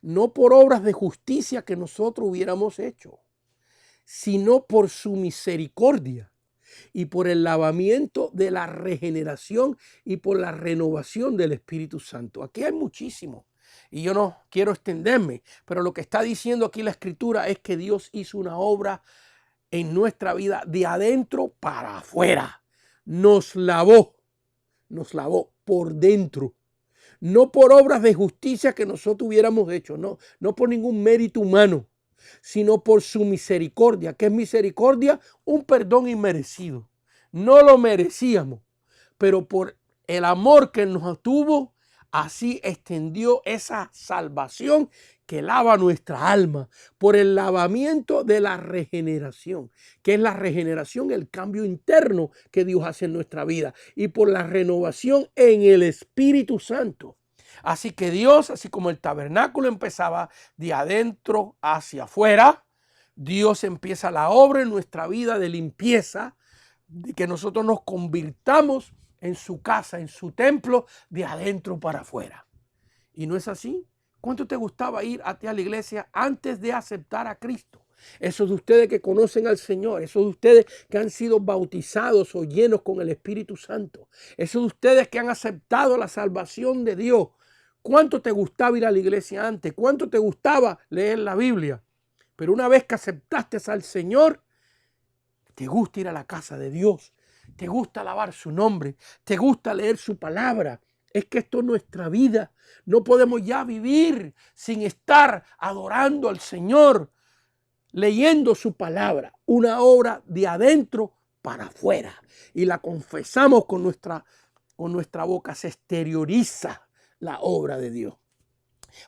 no por obras de justicia que nosotros hubiéramos hecho, sino por su misericordia, y por el lavamiento de la regeneración y por la renovación del Espíritu Santo. Aquí hay muchísimo y yo no quiero extenderme, pero lo que está diciendo aquí la Escritura es que Dios hizo una obra en nuestra vida de adentro para afuera. Nos lavó por dentro. No por obras de justicia que nosotros hubiéramos hecho, no por ningún mérito humano, sino por su misericordia. ¿Qué es misericordia? Un perdón inmerecido. No lo merecíamos, pero por el amor que nos tuvo, así extendió esa salvación que lava nuestra alma, por el lavamiento de la regeneración, que es la regeneración, el cambio interno que Dios hace en nuestra vida, y por la renovación en el Espíritu Santo. Así que Dios, así como el tabernáculo empezaba de adentro hacia afuera, Dios empieza la obra en nuestra vida de limpieza, de que nosotros nos convirtamos en su casa, en su templo, de adentro para afuera. ¿Y no es así? ¿Cuánto te gustaba ir a ti a la iglesia antes de aceptar a Cristo? Esos de ustedes que conocen al Señor, esos de ustedes que han sido bautizados o llenos con el Espíritu Santo, esos de ustedes que han aceptado la salvación de Dios. ¿Cuánto te gustaba ir a la iglesia antes? ¿Cuánto te gustaba leer la Biblia? Pero una vez que aceptaste al Señor, te gusta ir a la casa de Dios, te gusta alabar su nombre, te gusta leer su palabra. Es que esto es nuestra vida. No podemos ya vivir sin estar adorando al Señor, leyendo su palabra, una obra de adentro para afuera. Y la confesamos con nuestra boca, se exterioriza la obra de Dios.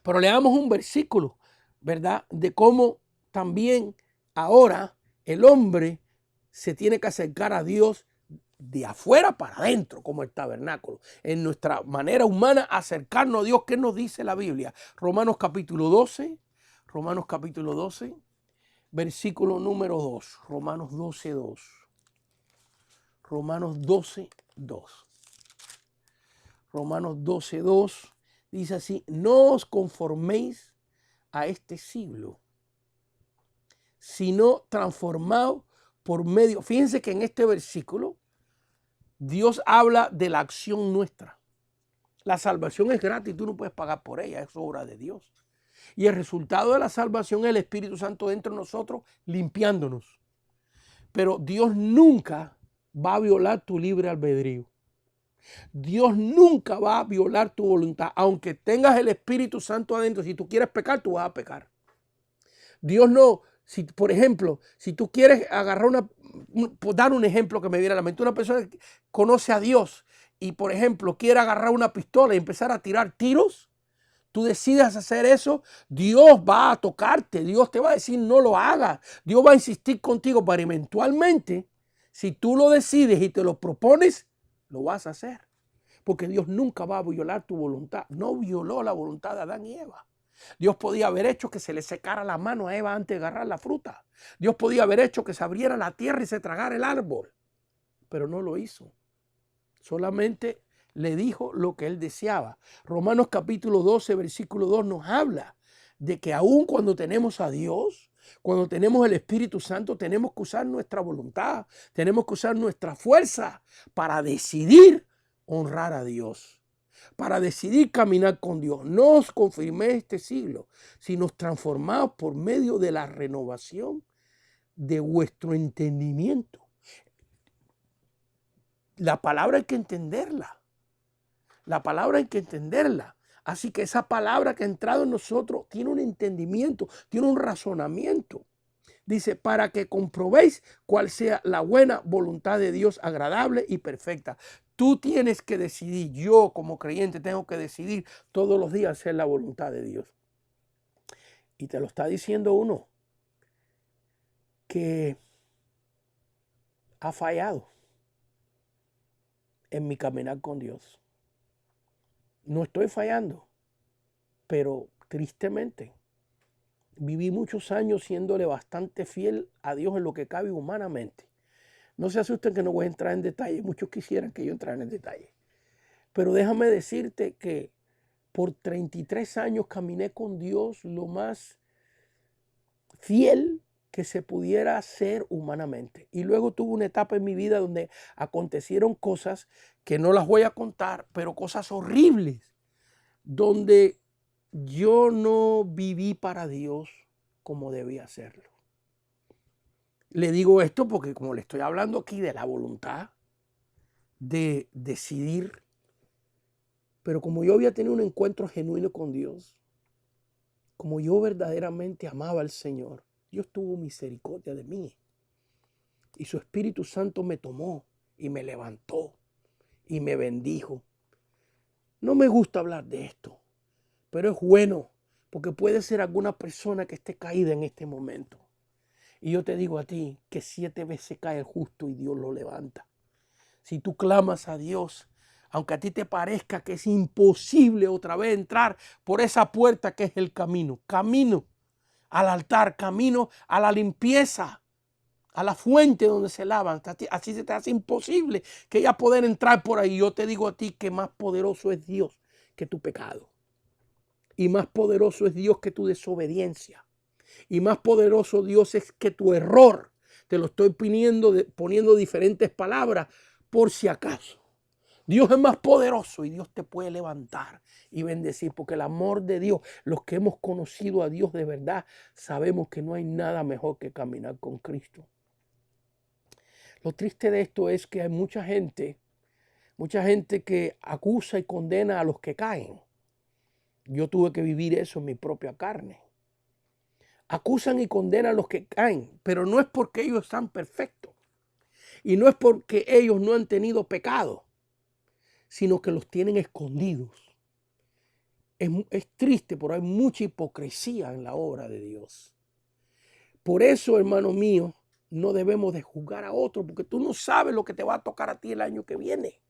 Pero leamos un versículo, ¿verdad? De cómo también ahora el hombre se tiene que acercar a Dios de afuera para adentro, como el tabernáculo. En nuestra manera humana, acercarnos a Dios. ¿Qué nos dice la Biblia? Romanos capítulo 12, versículo número 2. Romanos 12, 2. Romanos 12, 2. Romanos 12, 2 dice así: no os conforméis a este siglo, sino transformados por medio. Fíjense que en este versículo Dios habla de la acción nuestra. La salvación es gratis, tú no puedes pagar por ella, es obra de Dios. Y el resultado de la salvación es el Espíritu Santo dentro de nosotros, limpiándonos. Pero Dios nunca va a violar tu libre albedrío. Dios nunca va a violar tu voluntad. Aunque tengas el Espíritu Santo adentro, si tú quieres pecar, tú vas a pecar. Dios no, si, por ejemplo, si tú quieres agarrar dar un ejemplo que me viene a la mente, una persona que conoce a Dios y, por ejemplo, quiere agarrar una pistola y empezar a tirar tiros, tú decides hacer eso, Dios va a tocarte, Dios te va a decir no lo hagas, Dios va a insistir contigo, pero eventualmente, si tú lo decides y te lo propones, lo vas a hacer. Porque Dios nunca va a violar tu voluntad. No violó la voluntad de Adán y Eva. Dios podía haber hecho que se le secara la mano a Eva antes de agarrar la fruta. Dios podía haber hecho que se abriera la tierra y se tragara el árbol. Pero no lo hizo. Solamente le dijo lo que él deseaba. Romanos capítulo 12, versículo 2 nos habla de que aun cuando tenemos a Dios, cuando tenemos el Espíritu Santo, tenemos que usar nuestra voluntad, tenemos que usar nuestra fuerza para decidir honrar a Dios, para decidir caminar con Dios. No os conforméis este siglo, sino transformados por medio de la renovación de vuestro entendimiento. La palabra hay que entenderla. La palabra hay que entenderla. Así que esa palabra que ha entrado en nosotros tiene un entendimiento, tiene un razonamiento. Dice, para que comprobéis cuál sea la buena voluntad de Dios, agradable y perfecta. Tú tienes que decidir, yo como creyente tengo que decidir todos los días hacer la voluntad de Dios. Y te lo está diciendo uno que ha fallado en mi caminar con Dios. No estoy fallando, pero tristemente viví muchos años siéndole bastante fiel a Dios en lo que cabe humanamente. No se asusten que no voy a entrar en detalle. Muchos quisieran que yo entrara en detalle. Pero déjame decirte que por 33 años caminé con Dios lo más fiel que se pudiera ser humanamente. Y luego tuve una etapa en mi vida donde acontecieron cosas que no las voy a contar, pero cosas horribles, donde yo no viví para Dios como debía hacerlo. Le digo esto porque como le estoy hablando aquí de la voluntad, de decidir, pero como yo había tenido un encuentro genuino con Dios, como yo verdaderamente amaba al Señor, Dios tuvo misericordia de mí. Y su Espíritu Santo me tomó y me levantó y me bendijo. No me gusta hablar de esto, pero es bueno porque puede ser alguna persona que esté caída en este momento. Y yo te digo a ti que 7 veces cae el justo y Dios lo levanta. Si tú clamas a Dios, aunque a ti te parezca que es imposible otra vez entrar por esa puerta que es el camino, camino al altar, camino a la limpieza, a la fuente donde se lavan, así se te hace imposible que ella pueda entrar por ahí. Yo te digo a ti que más poderoso es Dios que tu pecado. Y más poderoso es Dios que tu desobediencia. Y más poderoso Dios es que tu error. Te lo estoy poniendo diferentes palabras por si acaso. Dios es más poderoso y Dios te puede levantar y bendecir, porque el amor de Dios, los que hemos conocido a Dios de verdad, sabemos que no hay nada mejor que caminar con Cristo. Lo triste de esto es que hay mucha gente Mucha gente que acusa y condena a los que caen. Yo tuve que vivir eso en mi propia carne. Acusan y condenan a los que caen, pero no es porque ellos están perfectos. Y no es porque ellos no han tenido pecado, sino que los tienen escondidos. Es triste, pero hay mucha hipocresía en la obra de Dios. Por eso, hermano mío, no debemos de juzgar a otros, porque tú no sabes lo que te va a tocar a ti el año que viene.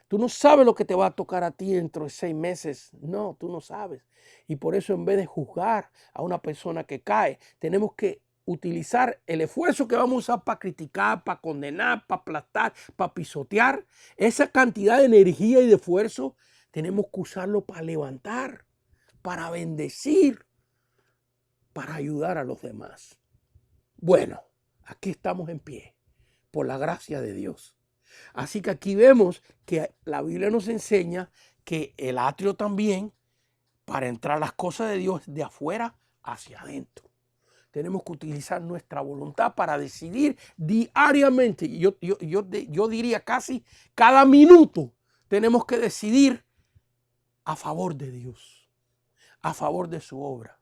Tú no sabes lo que te va a tocar a ti dentro de 6 meses. No, tú no sabes. Y por eso, en vez de juzgar a una persona que cae, tenemos que utilizar el esfuerzo que vamos a usar para criticar, para condenar, para aplastar, para pisotear. Esa cantidad de energía y de esfuerzo tenemos que usarlo para levantar, para bendecir, para ayudar a los demás. Bueno, aquí estamos en pie, por la gracia de Dios. Así que aquí vemos que la Biblia nos enseña que el atrio también, para entrar a las cosas de Dios, de afuera hacia adentro. Tenemos que utilizar nuestra voluntad para decidir diariamente. Yo diría casi cada minuto tenemos que decidir a favor de Dios, a favor de su obra,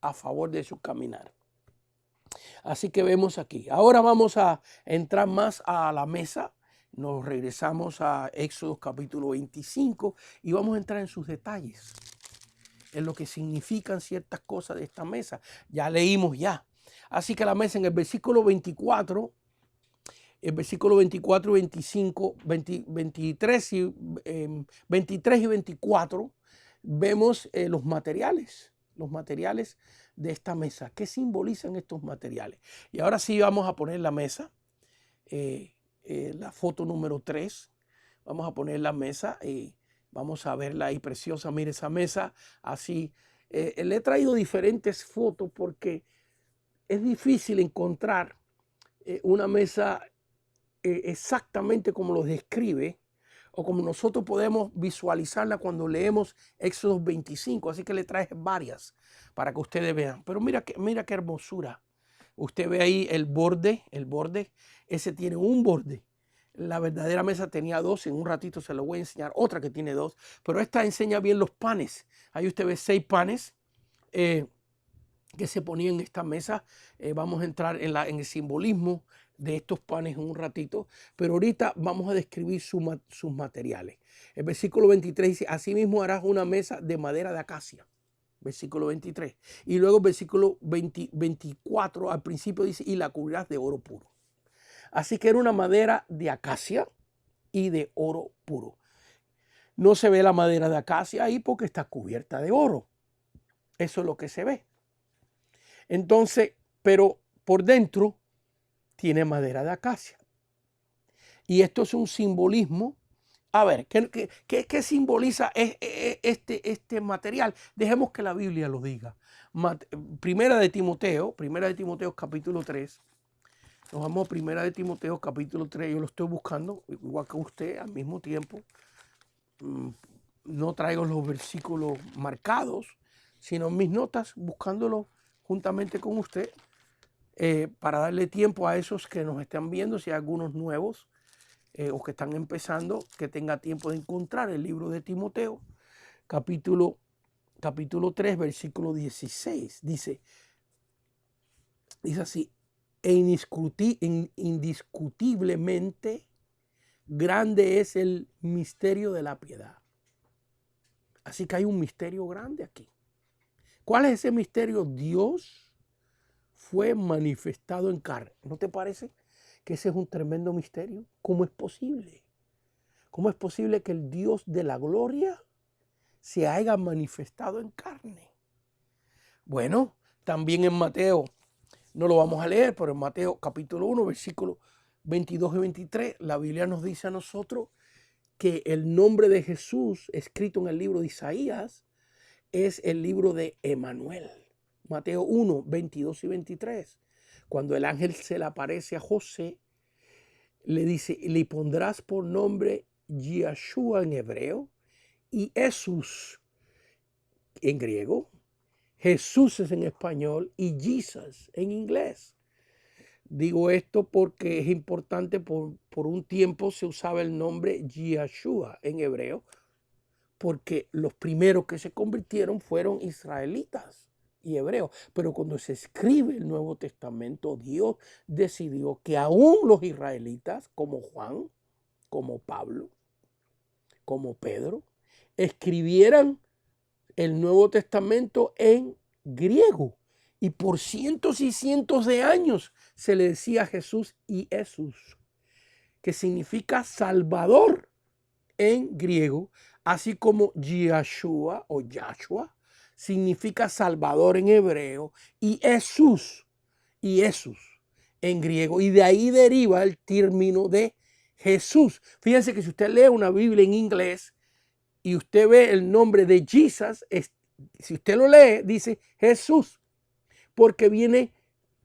a favor de su caminar. Así que vemos aquí. Ahora vamos a entrar más a la mesa. Nos regresamos a Éxodo capítulo 25 y vamos a entrar en sus detalles, en lo que significan ciertas cosas de esta mesa. Ya leímos ya. Así que la mesa en el versículo 24, el versículo 24 y 25, 23 y 24, vemos los materiales de esta mesa. ¿Qué simbolizan estos materiales? Y ahora sí vamos a poner la mesa, la foto número 3. Vamos a poner la mesa y vamos a verla ahí preciosa. Mire esa mesa así. Le he traído diferentes fotos porque es difícil encontrar una mesa exactamente como lo describe o como nosotros podemos visualizarla cuando leemos Éxodo 25. Así que le traje varias para que ustedes vean. Pero mira qué hermosura. Usted ve ahí el borde, ese tiene un borde. La verdadera mesa tenía 2, en un ratito se lo voy a enseñar otra que tiene 2, pero esta enseña bien los panes. Ahí usted ve 6 panes que se ponían en esta mesa. Vamos a entrar en el simbolismo de estos panes en un ratito, pero ahorita vamos a describir sus materiales. El versículo 23 dice: asimismo harás una mesa de madera de acacia. Versículo 23. Y luego versículo 24 al principio dice: y la cubrirás de oro puro. Así que era una madera de acacia y de oro puro. No se ve la madera de acacia ahí porque está cubierta de oro. Eso es lo que se ve. Entonces, pero por dentro tiene madera de acacia. Y esto es un simbolismo. A ver, ¿qué simboliza este material? Dejemos que la Biblia lo diga. Primera de Timoteo capítulo 3. Nos vamos a Primera de Timoteo capítulo 3. Yo lo estoy buscando, igual que usted, al mismo tiempo. No traigo los versículos marcados, sino mis notas, buscándolo juntamente con usted, para darle tiempo a esos que nos están viendo, si hay algunos nuevos o que están empezando, que tenga tiempo de encontrar el libro de Timoteo, capítulo 3, versículo 16. Dice así: indiscutiblemente grande es el misterio de la piedad. Así que hay un misterio grande aquí. ¿Cuál es ese misterio? Dios fue manifestado en carne. ¿No te parece que ese es un tremendo misterio? ¿Cómo es posible? ¿Cómo es posible que el Dios de la gloria se haya manifestado en carne? Bueno, también en Mateo, no lo vamos a leer, pero en Mateo capítulo 1, versículos 22 y 23, la Biblia nos dice a nosotros que el nombre de Jesús escrito en el libro de Isaías es el libro de Emanuel. Mateo 1, 22 y 23. Cuando el ángel se le aparece a José, le dice: le pondrás por nombre Yeshua en hebreo y Jesús en griego. Jesús es en español y Jesus en inglés. Digo esto porque es importante, por un tiempo se usaba el nombre Yeshua en hebreo, porque los primeros que se convirtieron fueron israelitas y hebreos. Pero cuando se escribe el Nuevo Testamento, Dios decidió que aún los israelitas, como Juan, como Pablo, como Pedro, escribieran el Nuevo Testamento en griego. Y por cientos y cientos de años se le decía Jesús y Jesús, que significa Salvador en griego, así como Yeshua o Yahshua significa Salvador en hebreo, y Jesús en griego. Y de ahí deriva el término de Jesús. Fíjense que si usted lee una Biblia en inglés y usted ve el nombre de Jesus, si usted lo lee, dice Jesús, porque viene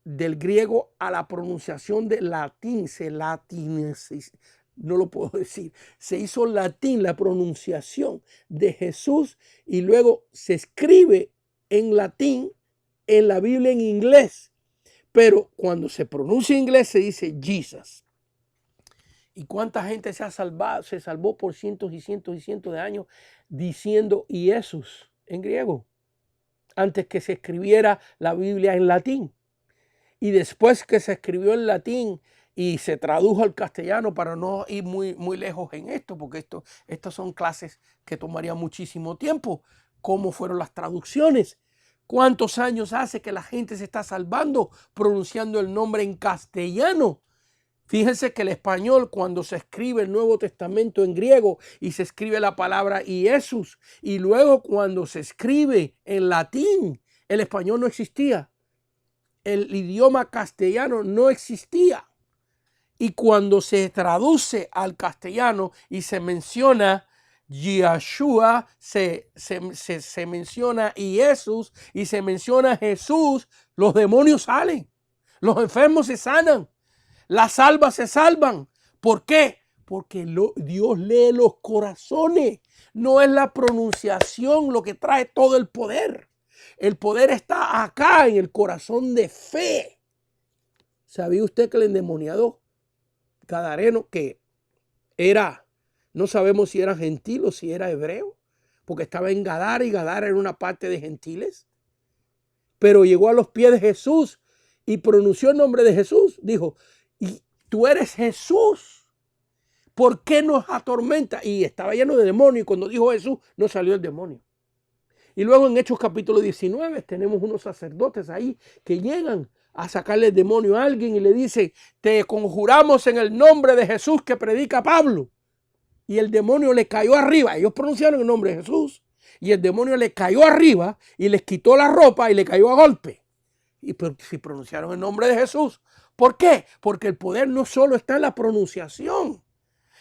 del griego a la pronunciación de latín, no lo puedo decir, se hizo latín la pronunciación de Jesús y luego se escribe en latín en la Biblia en inglés, pero cuando se pronuncia en inglés se dice Jesus. ¿Y cuánta gente se salvó por cientos y cientos y cientos de años diciendo Jesús en griego, antes que se escribiera la Biblia en latín? Y después que se escribió en latín y se tradujo al castellano, para no ir muy lejos en esto, porque estas son clases que tomarían muchísimo tiempo, ¿cómo fueron las traducciones? ¿Cuántos años hace que la gente se está salvando pronunciando el nombre en castellano? Fíjense que el español, cuando se escribe el Nuevo Testamento en griego y se escribe la palabra Jesús, y luego cuando se escribe en latín, el español no existía. El idioma castellano no existía. Y cuando se traduce al castellano y se menciona Yeshua, se menciona Jesús y se menciona Jesús, los demonios salen, los enfermos se sanan, las almas se salvan. ¿Por qué? Porque Dios lee los corazones. No es la pronunciación lo que trae todo el poder. El poder está acá en el corazón de fe. ¿Sabía usted que el endemoniado gadareno, que era, no sabemos si era gentil o si era hebreo, porque estaba en Gadara y Gadara era una parte de gentiles, pero llegó a los pies de Jesús y pronunció el nombre de Jesús? Dijo, y tú eres Jesús, ¿por qué nos atormenta? Y estaba lleno de demonios, y cuando dijo Jesús no salió el demonio. Y luego en Hechos capítulo 19 tenemos unos sacerdotes ahí que llegan a sacarle el demonio a alguien y le dicen, te conjuramos en el nombre de Jesús que predica Pablo. Y el demonio le cayó arriba. Ellos pronunciaron el nombre de Jesús y el demonio le cayó arriba y les quitó la ropa y le cayó a golpe. Y si pronunciaron el nombre de Jesús. ¿Por qué? Porque el poder no solo está en la pronunciación.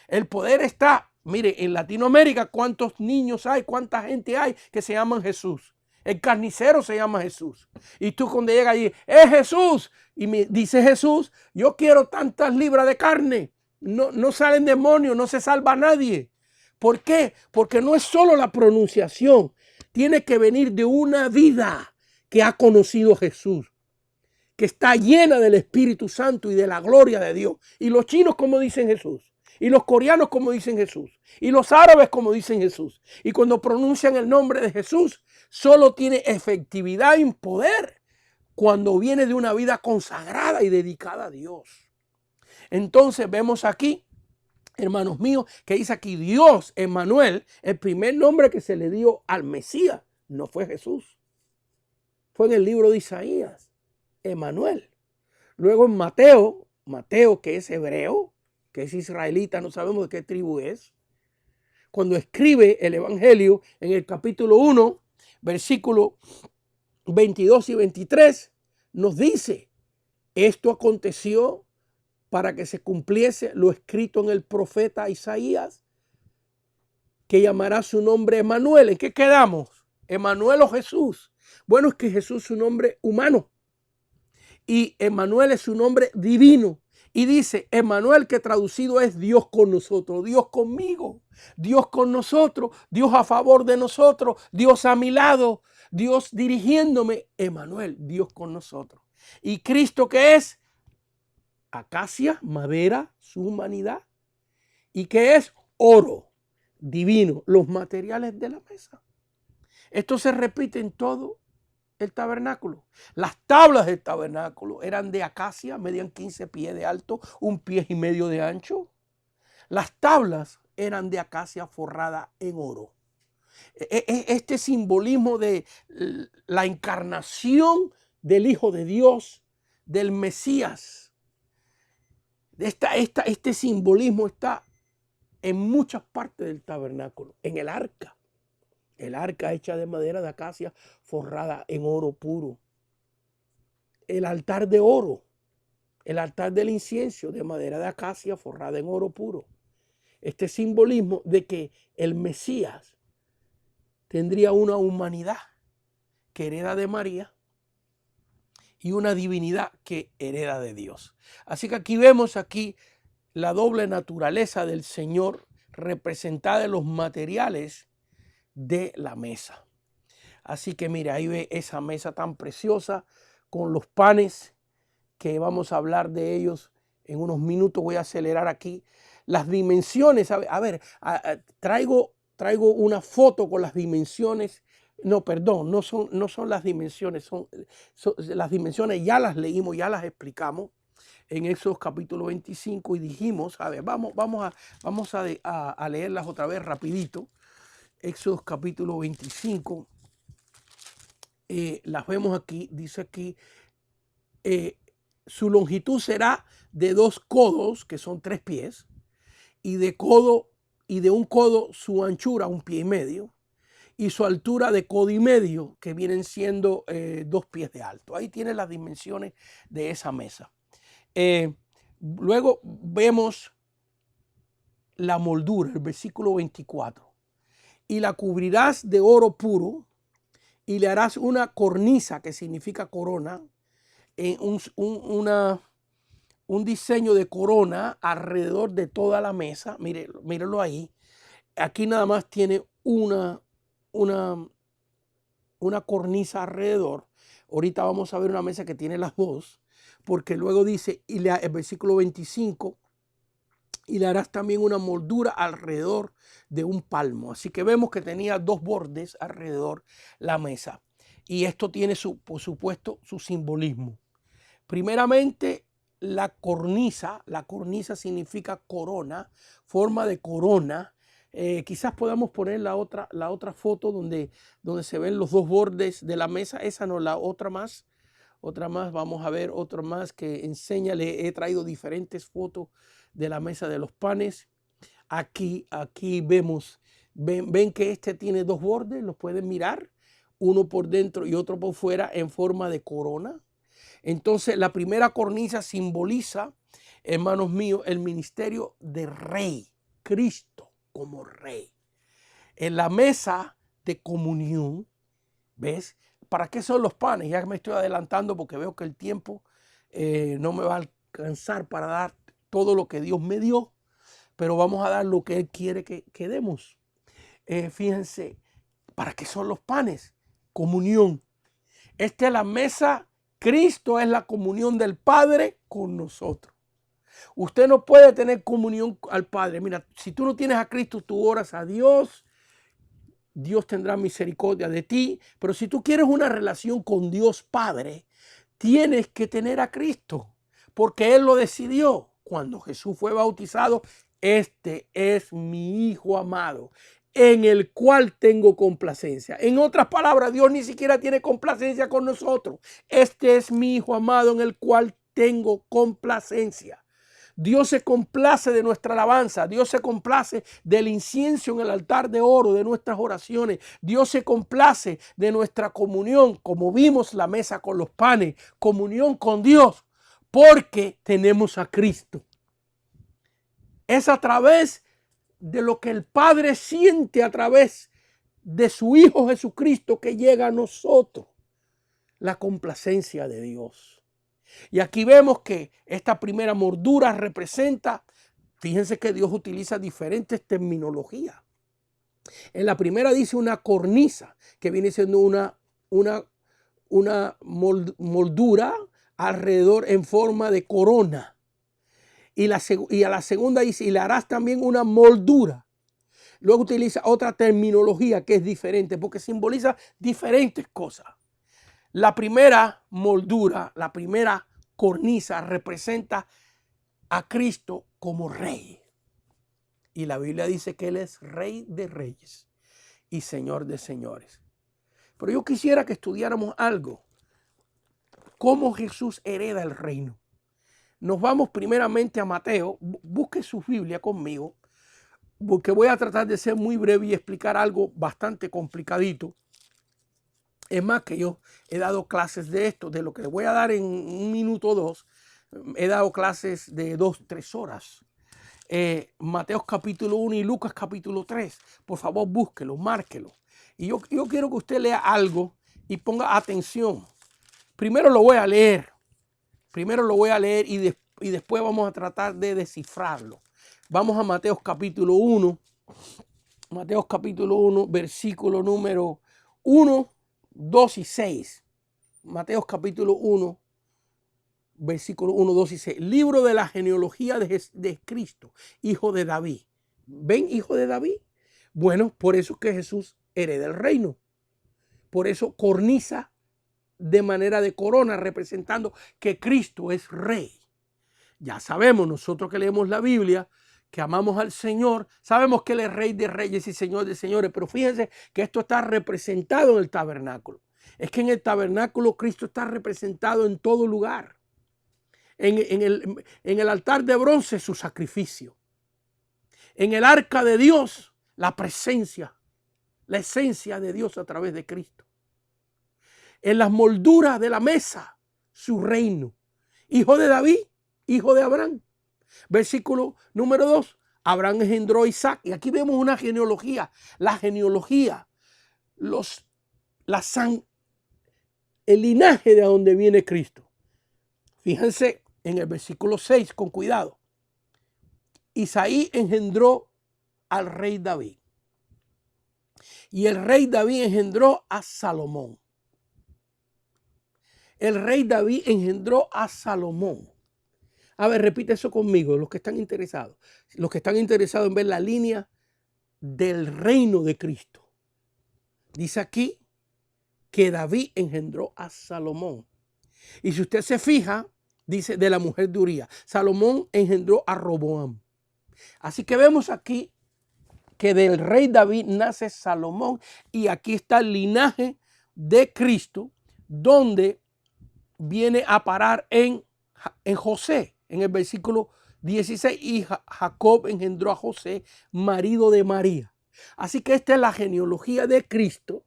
El poder está, mire, en Latinoamérica, ¿cuántos niños hay? ¿Cuánta gente hay que se llaman Jesús? El carnicero se llama Jesús. Y tú cuando llegas allí, es Jesús. Y me dice Jesús, yo quiero tantas libras de carne. No salen demonios, no se salva nadie. ¿Por qué? Porque no es solo la pronunciación. Tiene que venir de una vida que ha conocido Jesús, que está llena del Espíritu Santo y de la gloria de Dios. Y los chinos, como dicen Jesús. Y los coreanos, como dicen Jesús. Y los árabes, como dicen Jesús. Y cuando pronuncian el nombre de Jesús, solo tiene efectividad y poder cuando viene de una vida consagrada y dedicada a Dios. Entonces vemos aquí, hermanos míos, que dice aquí Dios, Emmanuel, el primer nombre que se le dio al Mesías no fue Jesús. Fue en el libro de Isaías, Emmanuel. Luego en Mateo, que es hebreo, que es israelita, no sabemos de qué tribu es. Cuando escribe el Evangelio en el capítulo 1, versículo 22 y 23, nos dice, esto aconteció para que se cumpliese lo escrito en el profeta Isaías, que llamará su nombre Emmanuel. ¿En qué quedamos? Emmanuel o Jesús. Bueno, es que Jesús es un nombre humano y Emmanuel es su nombre divino. Y dice, Emmanuel, que traducido es Dios con nosotros, Dios conmigo, Dios con nosotros, Dios a favor de nosotros, Dios a mi lado, Dios dirigiéndome. Emmanuel, Dios con nosotros. Y Cristo, ¿qué es? acacia, madera, su humanidad. ¿Y qué es? Oro divino, los materiales de la mesa. Esto se repite en todo el tabernáculo. Las tablas del tabernáculo eran de acacia, medían 15 pies de alto, 1,5 pies de ancho. Las tablas eran de acacia forrada en oro. Este simbolismo de la encarnación del Hijo de Dios, del Mesías, este simbolismo está en muchas partes del tabernáculo. En el arca hecha de madera de acacia forrada en oro puro. El altar de oro, el altar del incienso de madera de acacia forrada en oro puro. Este simbolismo de que el Mesías tendría una humanidad que hereda de María y una divinidad que hereda de Dios. Así que aquí vemos la doble naturaleza del Señor representada en los materiales de la mesa. Así que mira, ahí ve esa mesa tan preciosa con los panes que vamos a hablar de ellos en unos minutos. Voy a acelerar aquí las dimensiones. Traigo una foto con las dimensiones. No, perdón, no son las dimensiones, son las dimensiones, ya las leímos, ya las explicamos en Éxodo capítulo 25 y dijimos, vamos a leerlas otra vez rapidito. Éxodo capítulo 25, las vemos aquí, dice aquí, su longitud será de 2 codos, que son 3 pies, y de un codo su anchura, 1,5 pies, y su altura de codo y medio, que vienen siendo 2 pies de alto. Ahí tiene las dimensiones de esa mesa. Luego vemos la moldura, el versículo 24. Y la cubrirás de oro puro y le harás una cornisa, que significa corona, un diseño de corona alrededor de toda la mesa. Mírenlo ahí. Aquí nada más tiene una cornisa alrededor. Ahorita vamos a ver una mesa que tiene las dos, porque luego dice, el versículo 25, y le harás también una moldura alrededor de un palmo. Así que vemos que tenía 2 bordes alrededor la mesa. Y esto tiene, por supuesto, su simbolismo. Primeramente, la cornisa significa corona, forma de corona. Quizás podamos poner la otra foto donde se ven los 2 bordes de la mesa. Esa no, la otra más. Vamos a ver otra más que enseña. Le he traído diferentes fotos de la mesa de los panes. Aquí vemos, ven que este tiene 2 bordes, los pueden mirar, uno por dentro y otro por fuera en forma de corona. Entonces la primera cornisa simboliza, hermanos míos, el ministerio de rey, Cristo como rey. En la mesa de comunión, ¿ves? ¿Para qué son los panes? Ya me estoy adelantando porque veo que el tiempo no me va a alcanzar para dar todo lo que Dios me dio, pero vamos a dar lo que Él quiere que demos. Fíjense, ¿para qué son los panes? Comunión. Esta es la mesa. Cristo es la comunión del Padre con nosotros. Usted no puede tener comunión al Padre. Mira, si tú no tienes a Cristo, tú oras a Dios. Dios tendrá misericordia de ti. Pero si tú quieres una relación con Dios Padre, tienes que tener a Cristo. Porque Él lo decidió. Cuando Jesús fue bautizado, este es mi Hijo amado, en el cual tengo complacencia. En otras palabras, Dios ni siquiera tiene complacencia con nosotros. Este es mi Hijo amado, en el cual tengo complacencia. Dios se complace de nuestra alabanza. Dios se complace del incienso en el altar de oro de nuestras oraciones. Dios se complace de nuestra comunión, como vimos la mesa con los panes, comunión con Dios, porque tenemos a Cristo. Es a través de lo que el Padre siente a través de su Hijo Jesucristo que llega a nosotros la complacencia de Dios. Y aquí vemos que esta primera moldura representa, fíjense que Dios utiliza diferentes terminologías. En la primera dice una cornisa, que viene siendo una moldura alrededor en forma de corona. Y a la segunda dice, y le harás también una moldura. Luego utiliza otra terminología que es diferente porque simboliza diferentes cosas. La primera moldura, la primera cornisa representa a Cristo como rey. Y la Biblia dice que Él es Rey de Reyes y Señor de Señores. Pero yo quisiera que estudiáramos algo. ¿Cómo Jesús hereda el reino? Nos vamos primeramente a Mateo. Busque su Biblia conmigo, porque voy a tratar de ser muy breve y explicar algo bastante complicadito. Es más, que yo he dado clases de esto, de lo que les voy a dar en 1 minuto o 2. He dado clases de 2, 3 horas. Mateo capítulo 1 y Lucas capítulo 3. Por favor, búsquelo, márquelo. Y yo quiero que usted lea algo y ponga atención. Primero lo voy a leer. Y después vamos a tratar de descifrarlo. Vamos a Mateo capítulo 1. Mateo capítulo 1, versículo número 1, 2 y 6. Mateo capítulo 1, versículo 1, 2 y 6. Libro de la genealogía de Cristo, hijo de David. ¿Ven, hijo de David? Bueno, por eso es que Jesús hereda el reino. Por eso corniza de manera de corona, representando que Cristo es rey. Ya sabemos, nosotros que leemos la Biblia, que amamos al Señor, sabemos que Él es Rey de Reyes y Señor de Señores, pero fíjense que esto está representado en el tabernáculo. Es que en el tabernáculo Cristo está representado en todo lugar. En el altar de bronce su sacrificio. En el arca de Dios la presencia, la esencia de Dios a través de Cristo. En las molduras de la mesa su reino. Hijo de David, hijo de Abraham. Versículo número 2. Abraham engendró a Isaac. Y aquí vemos una genealogía. La genealogía. El linaje de donde viene Cristo. Fíjense en el versículo 6 con cuidado. Isaí engendró al rey David. Y el rey David engendró a Salomón. El rey David engendró a Salomón. A ver, repite eso conmigo, los que están interesados. Los que están interesados en ver la línea del reino de Cristo. Dice aquí que David engendró a Salomón. Y si usted se fija, dice de la mujer de Urías. Salomón engendró a Roboam. Así que vemos aquí que del rey David nace Salomón. Y aquí está el linaje de Cristo, donde viene a parar en José. En el versículo 16, y Jacob engendró a José, marido de María. Así que esta es la genealogía de Cristo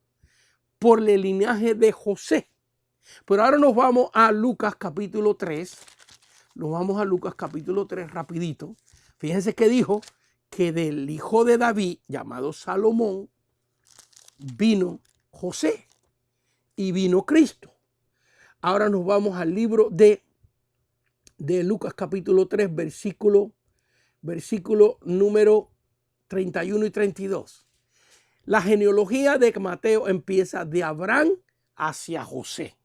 por el linaje de José. Pero ahora nos vamos a Lucas capítulo 3. Nos vamos a Lucas capítulo 3 rapidito. Fíjense que dijo que del hijo de David, llamado Salomón, vino José y vino Cristo. Ahora nos vamos al libro de Lucas capítulo 3, versículo número 31 y 32. La genealogía de Mateo empieza de Abraham hacia José.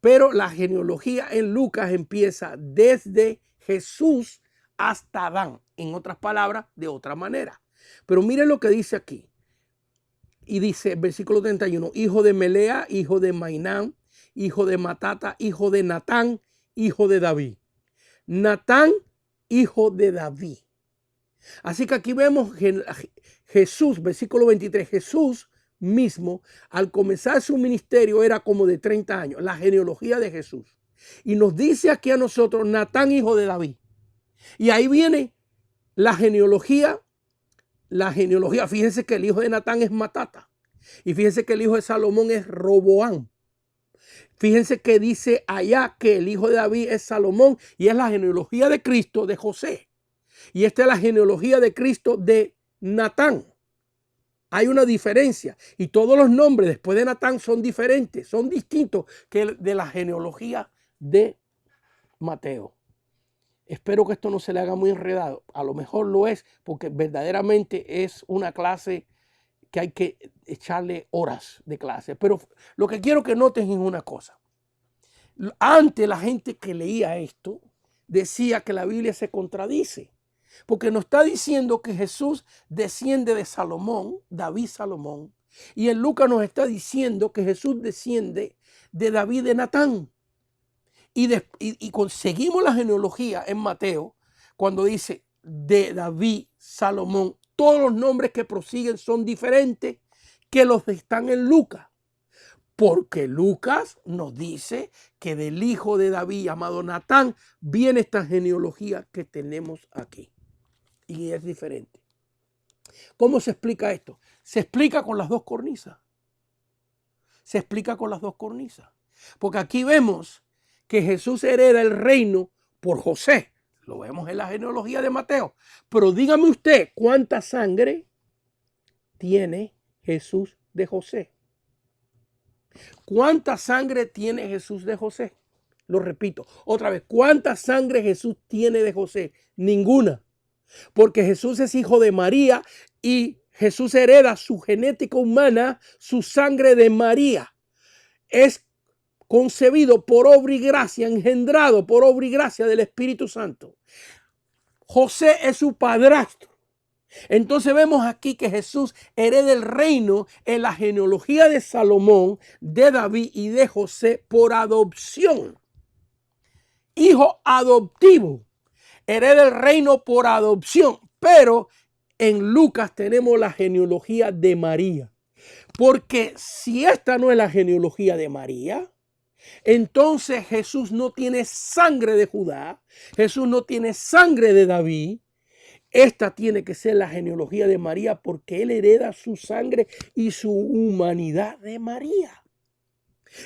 Pero la genealogía en Lucas empieza desde Jesús hasta Adán. En otras palabras, de otra manera. Pero miren lo que dice aquí. Y dice, versículo 31, hijo de Melea, hijo de Mainán, hijo de Matata, hijo de Natán, hijo de David. Natán, hijo de David. Así que aquí vemos Jesús, versículo 23, Jesús mismo, al comenzar su ministerio, era como de 30 años, la genealogía de Jesús. Y nos dice aquí a nosotros, Natán, hijo de David. Y ahí viene la genealogía. Fíjense que el hijo de Natán es Matata. Y fíjense que el hijo de Salomón es Roboam. Fíjense que dice allá que el hijo de David es Salomón y es la genealogía de Cristo de José. Y esta es la genealogía de Cristo de Natán. Hay una diferencia y todos los nombres después de Natán son diferentes, son distintos que de la genealogía de Mateo. Espero que esto no se le haga muy enredado. A lo mejor lo es porque verdaderamente es una clase que hay que echarle horas de clase. Pero lo que quiero que noten es una cosa. Antes la gente que leía esto decía que la Biblia se contradice, porque nos está diciendo que Jesús desciende de Salomón, David Salomón, y en Lucas nos está diciendo que Jesús desciende de David de Natán. Y conseguimos la genealogía en Mateo cuando dice de David, Salomón. Todos los nombres que prosiguen son diferentes que los que están en Lucas. Porque Lucas nos dice que del hijo de David llamado Natán viene esta genealogía que tenemos aquí. Y es diferente. ¿Cómo se explica esto? Se explica con las dos cornisas. Se explica con las dos cornisas. Porque aquí vemos que Jesús hereda el reino por José. Lo vemos en la genealogía de Mateo. Pero dígame usted, ¿cuánta sangre tiene Jesús de José? ¿Cuánta sangre tiene Jesús de José? Lo repito otra vez. ¿Cuánta sangre Jesús tiene de José? Ninguna. Porque Jesús es hijo de María y Jesús hereda su genética humana, su sangre de María. Es concebido por obra y gracia, engendrado por obra y gracia del Espíritu Santo. José es su padrastro. Entonces vemos aquí que Jesús hereda el reino en la genealogía de Salomón, de David y de José por adopción. Hijo adoptivo. Hereda el reino por adopción. Pero en Lucas tenemos la genealogía de María. Porque si esta no es la genealogía de María, entonces Jesús no tiene sangre de Judá. Jesús no tiene sangre de David. Esta tiene que ser la genealogía de María porque él hereda su sangre y su humanidad de María.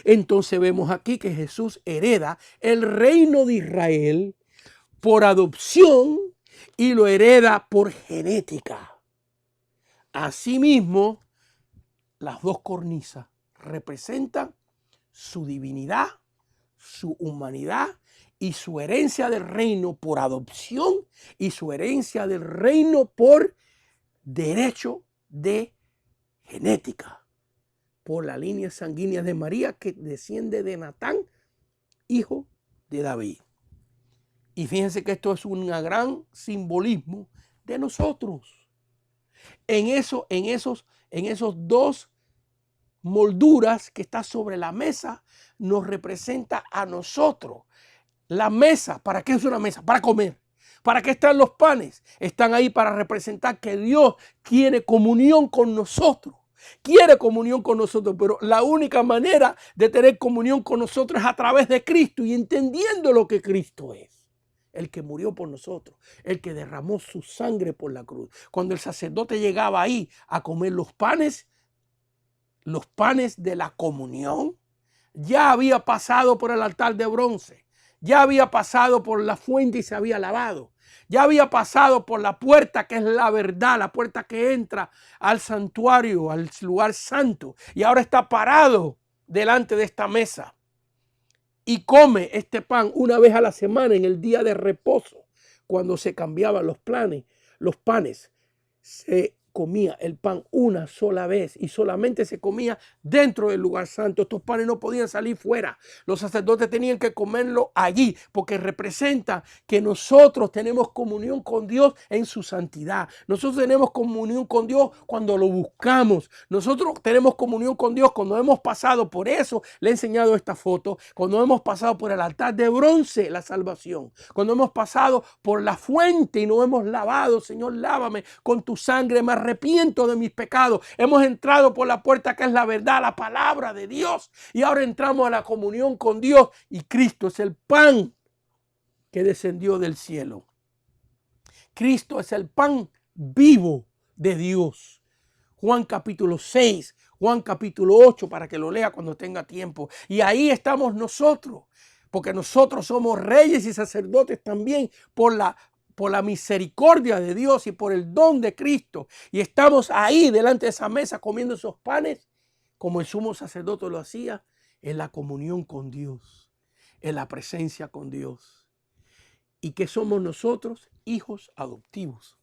Entonces vemos aquí que Jesús hereda el reino de Israel por adopción y lo hereda por genética. Asimismo, las dos cornisas representan su divinidad, su humanidad y su herencia del reino por adopción y su herencia del reino por derecho de genética, por la línea sanguínea de María que desciende de Natán, hijo de David. Y fíjense que esto es un gran simbolismo de nosotros. En esos dos molduras que está sobre la mesa nos representa a nosotros. La mesa, ¿para qué es una mesa? Para comer. ¿Para qué están los panes? Están ahí para representar que Dios quiere comunión con nosotros. Quiere comunión con nosotros, pero la única manera de tener comunión con nosotros es a través de Cristo y entendiendo lo que Cristo es. El que murió por nosotros, el que derramó su sangre por la cruz. Cuando el sacerdote llegaba ahí a comer los panes de la comunión, ya había pasado por el altar de bronce. Ya había pasado por la fuente y se había lavado. Ya había pasado por la puerta que es la verdad, la puerta que entra al santuario, al lugar santo. Y ahora está parado delante de esta mesa. Y come este pan una vez a la semana en el día de reposo. Cuando se cambiaban los panes, se comía el pan una sola vez y solamente se comía dentro del lugar santo. Estos panes no podían salir fuera. Los sacerdotes tenían que comerlo allí porque representa que nosotros tenemos comunión con Dios en su santidad. Nosotros tenemos comunión con Dios cuando lo buscamos. Nosotros tenemos comunión con Dios cuando hemos pasado por eso. Le he enseñado esta foto. Cuando hemos pasado por el altar de bronce, la salvación. Cuando hemos pasado por la fuente y nos hemos lavado. Señor, lávame con tu sangre. Me arrepiento de mis pecados. Hemos entrado por la puerta que es la verdad, la palabra de Dios. Y ahora entramos a la comunión con Dios. Y Cristo es el pan que descendió del cielo. Cristo es el pan vivo de Dios. Juan capítulo 6, Juan capítulo 8, para que lo lea cuando tenga tiempo. Y ahí estamos nosotros, porque nosotros somos reyes y sacerdotes también por la misericordia de Dios y por el don de Cristo. Y estamos ahí delante de esa mesa comiendo esos panes, como el sumo sacerdote lo hacía, en la comunión con Dios, en la presencia con Dios. ¿Y qué somos nosotros? Hijos adoptivos.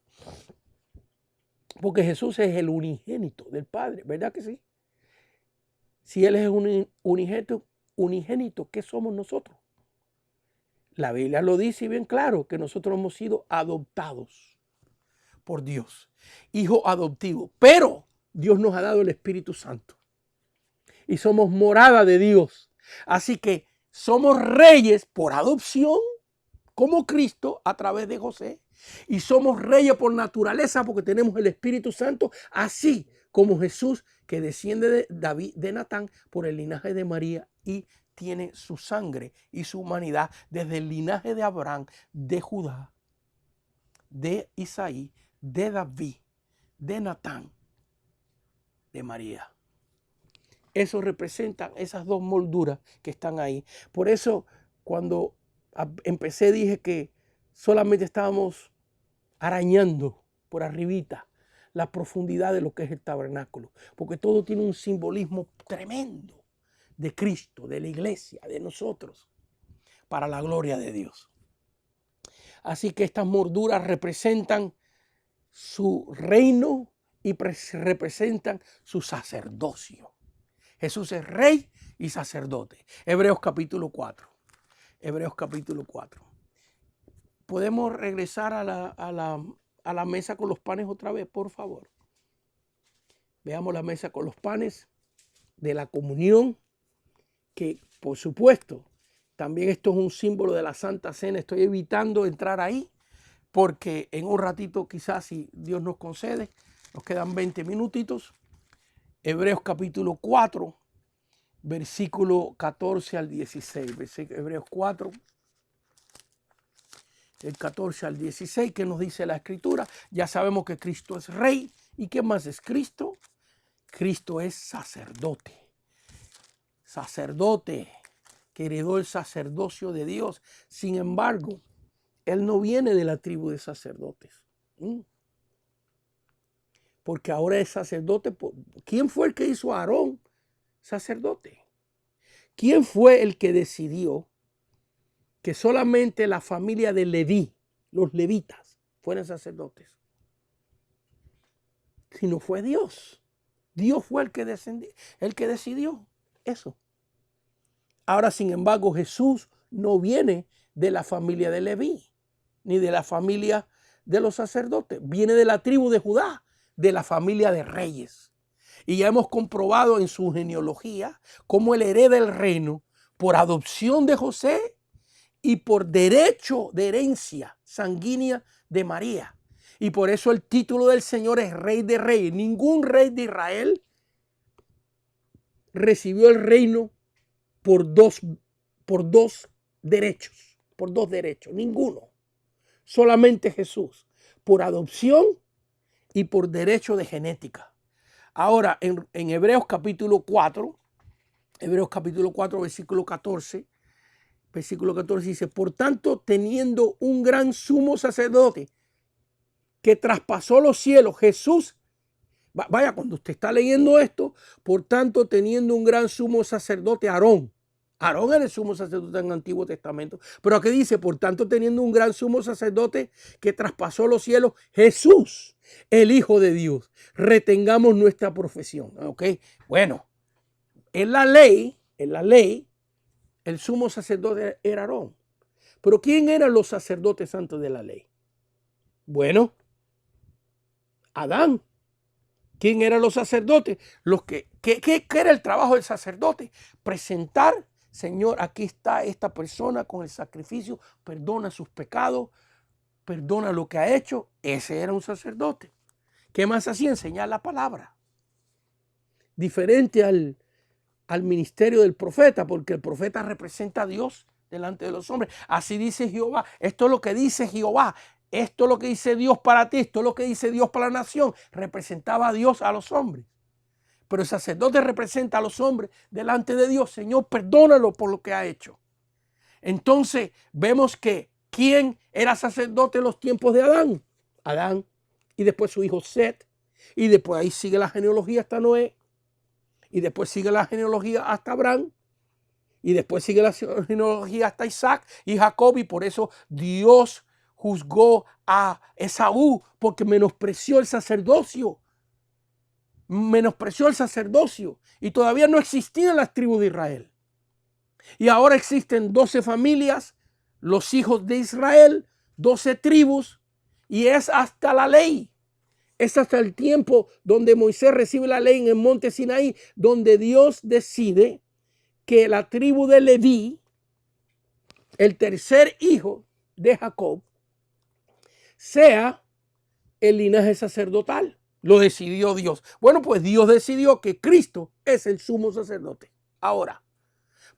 Porque Jesús es el unigénito del Padre, ¿verdad que sí? Si Él es un unigénito, ¿qué somos nosotros? La Biblia lo dice bien claro, que nosotros hemos sido adoptados por Dios, hijo adoptivo. Pero Dios nos ha dado el Espíritu Santo y somos morada de Dios. Así que somos reyes por adopción, como Cristo a través de José, y somos reyes por naturaleza porque tenemos el Espíritu Santo, así como Jesús, que desciende de David, de Natán, por el linaje de María, y tiene su sangre y su humanidad desde el linaje de Abraham, de Judá, de Isaí, de David, de Natán, de María. Eso representan esas dos molduras que están ahí. Por eso, cuando empecé, dije que solamente estábamos arañando por arribita la profundidad de lo que es el tabernáculo, porque todo tiene un simbolismo tremendo de Cristo, de la iglesia, de nosotros, para la gloria de Dios. Así que estas molduras representan su reino y representan su sacerdocio. Jesús es rey y sacerdote. Hebreos capítulo 4. Hebreos capítulo 4. ¿Podemos regresar a la mesa con los panes otra vez, por favor? Veamos la mesa con los panes de la comunión, que por supuesto, también esto es un símbolo de la Santa Cena. Estoy evitando entrar ahí porque en un ratito, quizás si Dios nos concede, nos quedan 20 minutitos. Hebreos capítulo 4, versículo 14 al 16. Hebreos 4, del 14 al 16, que nos dice la Escritura. Ya sabemos que Cristo es rey. ¿Y qué más es Cristo? Cristo es sacerdote. Sacerdote que heredó el sacerdocio de Dios. Sin embargo, Él no viene de la tribu de sacerdotes. Porque ahora es sacerdote. ¿Quién fue el que hizo a Aarón sacerdote? ¿Quién fue el que decidió que solamente la familia de Leví, los levitas, fueran sacerdotes? Si no fue Dios. Dios fue el que decidió eso. Ahora, sin embargo, Jesús no viene de la familia de Leví, ni de la familia de los sacerdotes. Viene de la tribu de Judá, de la familia de reyes. Y ya hemos comprobado en su genealogía cómo él hereda el reino por adopción de José y por derecho de herencia sanguínea de María. Y por eso el título del Señor es Rey de Reyes. Ningún rey de Israel recibió el reino por dos derechos. Por dos derechos. Ninguno. Solamente Jesús. Por adopción y por derecho de genética. Ahora, en Hebreos capítulo 4, versículo 14, dice: por tanto, teniendo un gran sumo sacerdote que traspasó los cielos, Jesús, vaya, cuando usted está leyendo esto, por tanto, teniendo un gran sumo sacerdote, Aarón era el sumo sacerdote en el Antiguo Testamento, pero aquí dice: por tanto, teniendo un gran sumo sacerdote que traspasó los cielos, Jesús, el Hijo de Dios, retengamos nuestra profesión. ¿Ok? Bueno, en la ley, el sumo sacerdote era Aarón. Pero ¿quién eran los sacerdotes antes de la ley? Bueno, Adán. ¿Quién eran los sacerdotes? ¿Qué era el trabajo del sacerdote? Presentar: Señor, aquí está esta persona con el sacrificio, perdona sus pecados, perdona lo que ha hecho. Ese era un sacerdote. ¿Qué más hacía? Enseñar la palabra. Diferente al ministerio del profeta, porque el profeta representa a Dios delante de los hombres. Así dice Jehová. Esto es lo que dice Jehová. Esto es lo que dice Dios para ti. Esto es lo que dice Dios para la nación. Representaba a Dios a los hombres. Pero el sacerdote representa a los hombres delante de Dios. Señor, perdónalo por lo que ha hecho. Entonces vemos que ¿quién era sacerdote en los tiempos de Adán? Adán. Y después su hijo Set. Y después ahí sigue la genealogía hasta Noé. Y después sigue la genealogía hasta Abraham. Y después sigue la genealogía hasta Isaac y Jacob. Y por eso Dios juzgó a Esaú, porque menospreció el sacerdocio. Menospreció el sacerdocio. Y todavía no existían las tribus de Israel. Y ahora existen 12 familias los hijos de Israel, 12 tribus, y es hasta la ley. Es hasta el tiempo donde Moisés recibe la ley en el monte Sinaí, donde Dios decide que la tribu de Leví, el tercer hijo de Jacob, sea el linaje sacerdotal. Lo decidió Dios. Bueno, pues Dios decidió que Cristo es el sumo sacerdote. Ahora,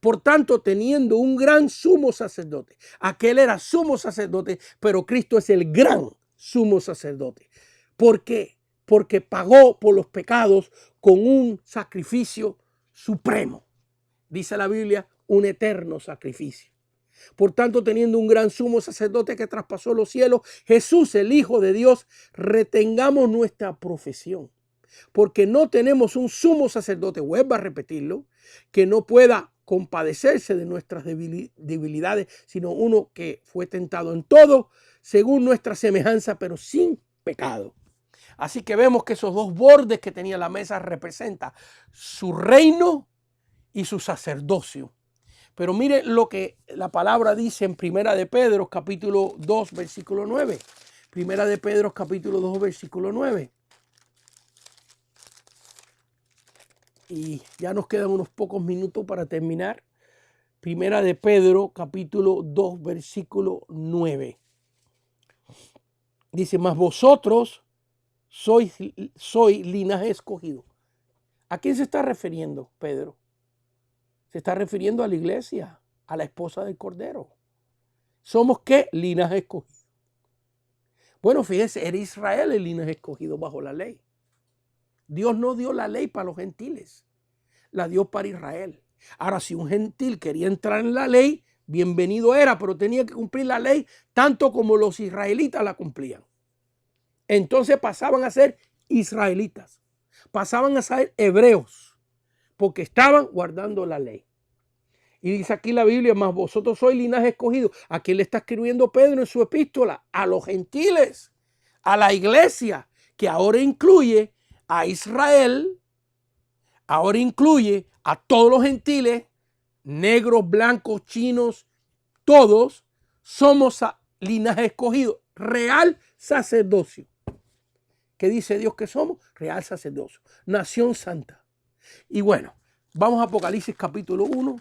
por tanto, teniendo un gran sumo sacerdote, aquel era sumo sacerdote, pero Cristo es el gran sumo sacerdote. ¿Por qué? Porque pagó por los pecados con un sacrificio supremo. Dice la Biblia, un eterno sacrificio. Por tanto, teniendo un gran sumo sacerdote que traspasó los cielos, Jesús, el Hijo de Dios, retengamos nuestra profesión. Porque no tenemos un sumo sacerdote, vuelvo a repetirlo, que no pueda compadecerse de nuestras debilidades, sino uno que fue tentado en todo, según nuestra semejanza, pero sin pecado. Así que vemos que esos dos bordes que tenía la mesa representan su reino y su sacerdocio. Pero mire lo que la palabra dice en Primera de Pedro, capítulo 2, versículo 9. Primera de Pedro, capítulo 2, versículo 9. Y ya nos quedan unos pocos minutos para terminar. Primera de Pedro, capítulo 2, versículo 9. Dice, mas vosotros sois linaje escogido. ¿A quién se está refiriendo Pedro? Se está refiriendo a la iglesia, a la esposa del Cordero. ¿Somos qué? Linaje escogido. Bueno, fíjese, era Israel el linaje escogido bajo la ley. Dios no dio la ley para los gentiles, la dio para Israel. Ahora, si un gentil quería entrar en la ley, bienvenido era, pero tenía que cumplir la ley tanto como los israelitas la cumplían. Entonces pasaban a ser israelitas, pasaban a ser hebreos, porque estaban guardando la ley. Y dice aquí la Biblia, mas vosotros sois linaje escogido. ¿A quién le está escribiendo Pedro en su epístola? A los gentiles, a la iglesia, que ahora incluye a Israel, ahora incluye a todos los gentiles, negros, blancos, chinos, todos somos linaje escogido, real sacerdocio. ¿Qué dice Dios que somos? Real sacerdocio, nación santa. Y bueno, vamos a Apocalipsis capítulo 1,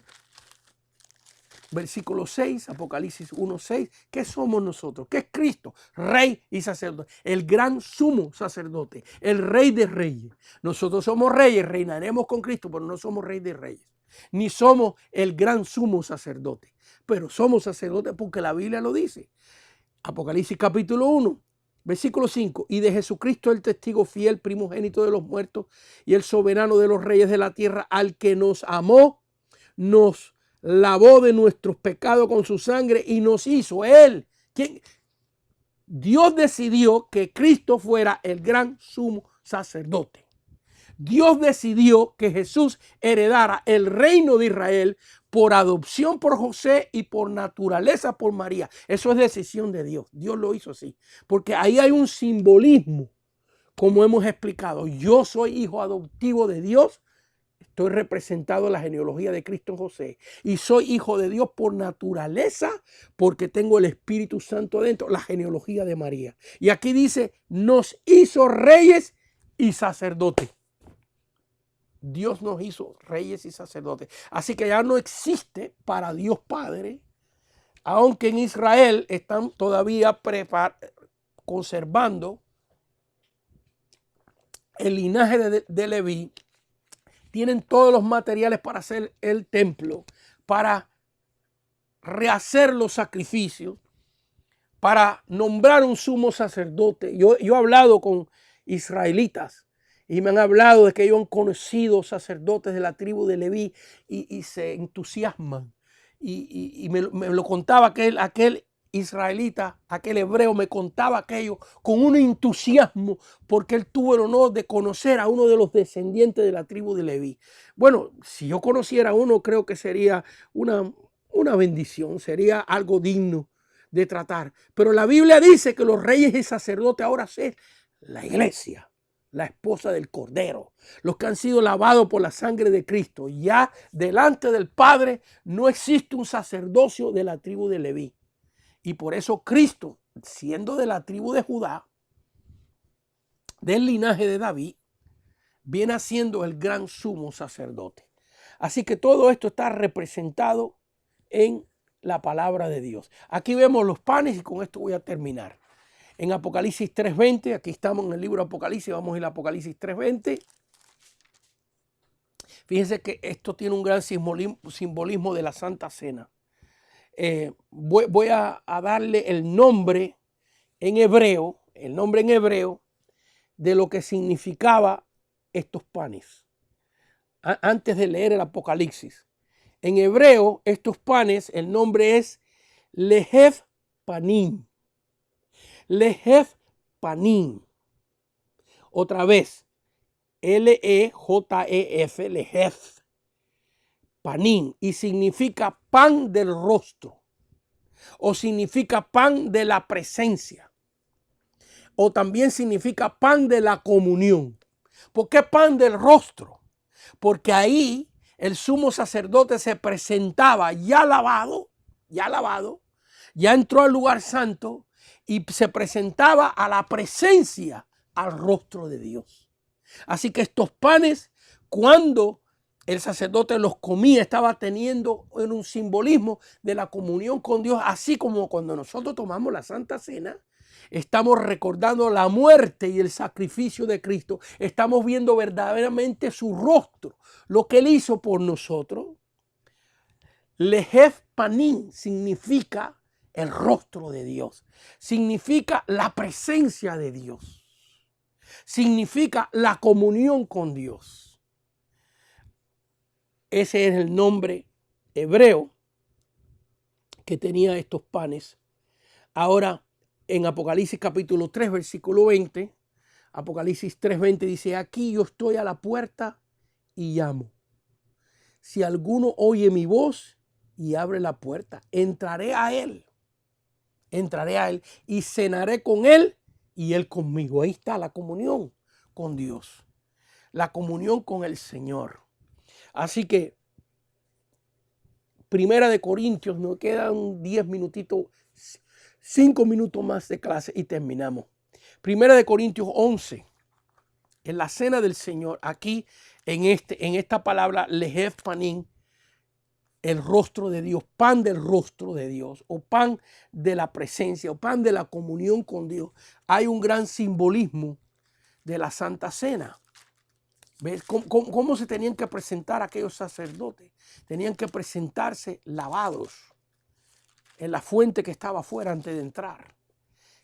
versículo 6, Apocalipsis 1, 6. ¿Qué somos nosotros? ¿Qué es Cristo? Rey y sacerdote, el gran sumo sacerdote, el rey de reyes. Nosotros somos reyes, reinaremos con Cristo, pero no somos rey de reyes, ni somos el gran sumo sacerdote, pero somos sacerdotes porque la Biblia lo dice. Apocalipsis capítulo 1, versículo 5, y de Jesucristo el testigo fiel, primogénito de los muertos y el soberano de los reyes de la tierra, al que nos amó, nos lavó de nuestros pecados con su sangre y nos hizo él. ¿Quién? Dios decidió que Cristo fuera el gran sumo sacerdote. Dios decidió que Jesús heredara el reino de Israel por adopción por José y por naturaleza por María. Eso es decisión de Dios. Dios lo hizo así. Porque ahí hay un simbolismo, como hemos explicado. Yo soy hijo adoptivo de Dios. Estoy representado en la genealogía de Cristo en José. Y soy hijo de Dios por naturaleza porque tengo el Espíritu Santo adentro, la genealogía de María. Y aquí dice, nos hizo reyes y sacerdotes. Dios nos hizo reyes y sacerdotes. Así que ya no existe para Dios Padre, aunque en Israel están todavía conservando el linaje de Leví. Tienen todos los materiales para hacer el templo, para rehacer los sacrificios, para nombrar un sumo sacerdote. Yo he hablado con israelitas y me han hablado de que ellos han conocido sacerdotes de la tribu de Leví y se entusiasman. Y me lo contaba aquel israelita, aquel hebreo, me contaba aquello con un entusiasmo porque él tuvo el honor de conocer a uno de los descendientes de la tribu de Leví. Bueno, si yo conociera a uno, creo que sería una bendición, sería algo digno de tratar. Pero la Biblia dice que los reyes y sacerdotes ahora son la iglesia, la esposa del Cordero, los que han sido lavados por la sangre de Cristo. Ya delante del Padre no existe un sacerdocio de la tribu de Leví. Y por eso Cristo, siendo de la tribu de Judá, del linaje de David, viene siendo el gran sumo sacerdote. Así que todo esto está representado en la palabra de Dios. Aquí vemos los panes y con esto voy a terminar. En Apocalipsis 3:20, aquí estamos en el libro de Apocalipsis, vamos a ir a Apocalipsis 3:20. Fíjense que esto tiene un gran simbolismo de la Santa Cena. Voy a darle el nombre en hebreo, de lo que significaba estos panes. Antes de leer el Apocalipsis. En hebreo, estos panes, el nombre es Lehev Panim. Lehev Panim. Otra vez, L-E-J-E-F, Lehev Panim. Y significa pan del rostro. O significa pan de la presencia. O también significa pan de la comunión. ¿Por qué pan del rostro? Porque ahí el sumo sacerdote se presentaba ya lavado, ya entró al lugar santo y se presentaba a la presencia, al rostro de Dios. Así que estos panes, cuando el sacerdote los comía, estaba teniendo un simbolismo de la comunión con Dios, así como cuando nosotros tomamos la Santa Cena, estamos recordando la muerte y el sacrificio de Cristo. Estamos viendo verdaderamente su rostro, lo que Él hizo por nosotros. Lehev Panim significa el rostro de Dios. Significa la presencia de Dios. Significa la comunión con Dios. Ese es el nombre hebreo que tenía estos panes. Ahora, en Apocalipsis capítulo 3, versículo 20, Apocalipsis 3:20 dice, aquí yo estoy a la puerta y llamo. Si alguno oye mi voz y abre la puerta, entraré a él y cenaré con él y él conmigo. Ahí está la comunión con Dios, la comunión con el Señor. Así que, Primera de Corintios, nos quedan 10 minutitos, 5 minutos más de clase y terminamos. Primera de Corintios 11, en la cena del Señor, aquí en esta palabra, Lehev Panim, el rostro de Dios, pan del rostro de Dios, o pan de la presencia, o pan de la comunión con Dios. Hay un gran simbolismo de la Santa Cena. ¿Ves cómo se tenían que presentar aquellos sacerdotes? Tenían que presentarse lavados en la fuente que estaba afuera antes de entrar.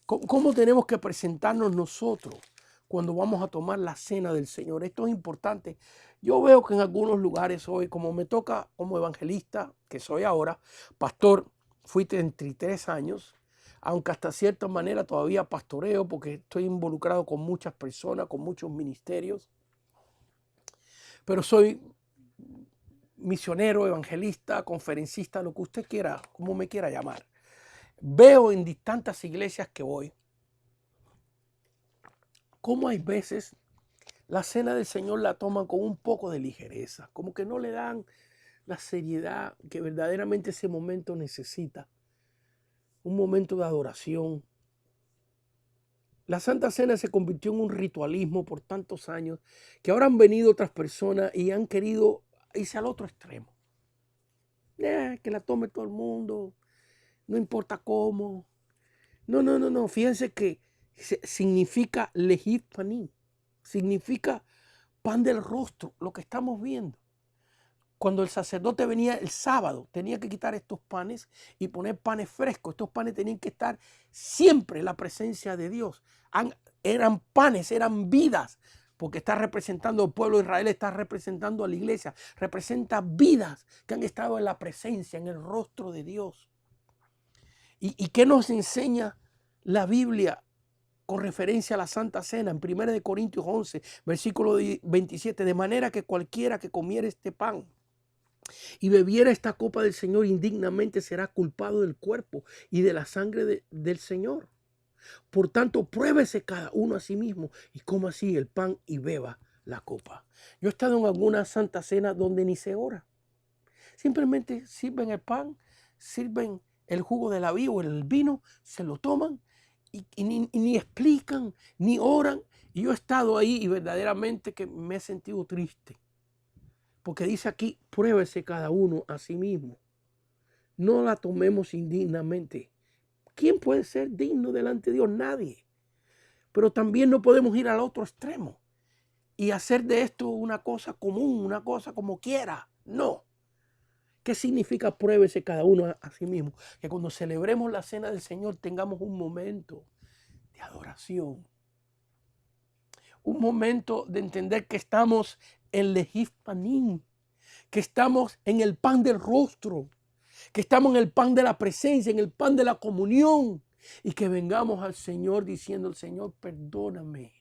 ¿Cómo tenemos que presentarnos nosotros cuando vamos a tomar la cena del Señor? Esto es importante. Yo veo que en algunos lugares hoy, como me toca como evangelista, que soy ahora, pastor, fui 33 años, aunque hasta cierta manera todavía pastoreo porque estoy involucrado con muchas personas, con muchos ministerios. Pero soy misionero, evangelista, conferencista, lo que usted quiera, como me quiera llamar. Veo en distintas iglesias que voy cómo hay veces la cena del Señor la toman con un poco de ligereza, como que no le dan la seriedad que verdaderamente ese momento necesita. Un momento de adoración. La Santa Cena se convirtió en un ritualismo por tantos años que ahora han venido otras personas y han querido irse al otro extremo. Que la tome todo el mundo, no importa cómo. No. Fíjense que significa Lehev Panim, significa pan del rostro, lo que estamos viendo. Cuando el sacerdote venía el sábado, tenía que quitar estos panes y poner panes frescos. Estos panes tenían que estar siempre en la presencia de Dios. Eran panes, eran vidas, porque está representando al pueblo de Israel, está representando a la iglesia, representa vidas que han estado en la presencia, en el rostro de Dios. ¿Y qué nos enseña la Biblia con referencia a la Santa Cena? En 1 Corintios 11, versículo 27, de manera que cualquiera que comiera este pan y bebiera esta copa del Señor indignamente será culpado del cuerpo y de la sangre del Señor. Por tanto, pruébese cada uno a sí mismo y coma así el pan y beba la copa. Yo he estado en alguna Santa Cena donde ni se ora. Simplemente sirven el pan, sirven el jugo de la vid o el vino, se lo toman y ni explican, ni oran. Y yo he estado ahí y verdaderamente que me he sentido triste. Porque dice aquí, pruébese cada uno a sí mismo. No la tomemos indignamente. ¿Quién puede ser digno delante de Dios? Nadie. Pero también no podemos ir al otro extremo y hacer de esto una cosa común, una cosa como quiera. No. ¿Qué significa pruébese cada uno a sí mismo? Que cuando celebremos la cena del Señor tengamos un momento de adoración. Un momento de entender que estamos en Lehispanim, que estamos en el pan del rostro, que estamos en el pan de la presencia, en el pan de la comunión, y que vengamos al Señor diciendo al Señor, perdóname,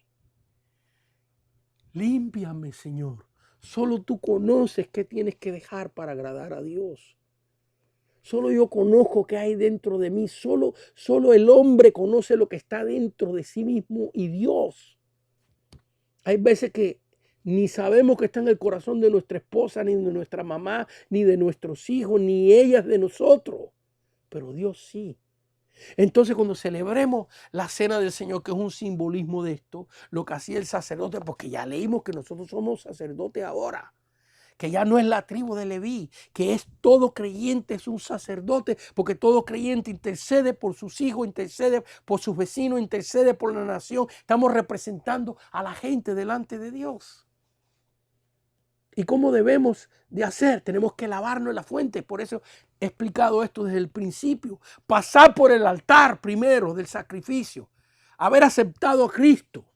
límpiame, Señor. Solo tú conoces qué tienes que dejar para agradar a Dios. Solo yo conozco qué hay dentro de mí. Solo el hombre conoce lo que está dentro de sí mismo y Dios. Hay veces que ni sabemos que está en el corazón de nuestra esposa, ni de nuestra mamá, ni de nuestros hijos, ni ellas de nosotros. Pero Dios sí. Entonces cuando celebremos la cena del Señor, que es un simbolismo de esto, lo que hacía el sacerdote, porque ya leímos que nosotros somos sacerdotes ahora, que ya no es la tribu de Leví, que es todo creyente, es un sacerdote, porque todo creyente intercede por sus hijos, intercede por sus vecinos, intercede por la nación. Estamos representando a la gente delante de Dios. ¿Y cómo debemos de hacer? Tenemos que lavarnos en la fuente. Por eso he explicado esto desde el principio. Pasar por el altar primero del sacrificio. Haber aceptado a Cristo.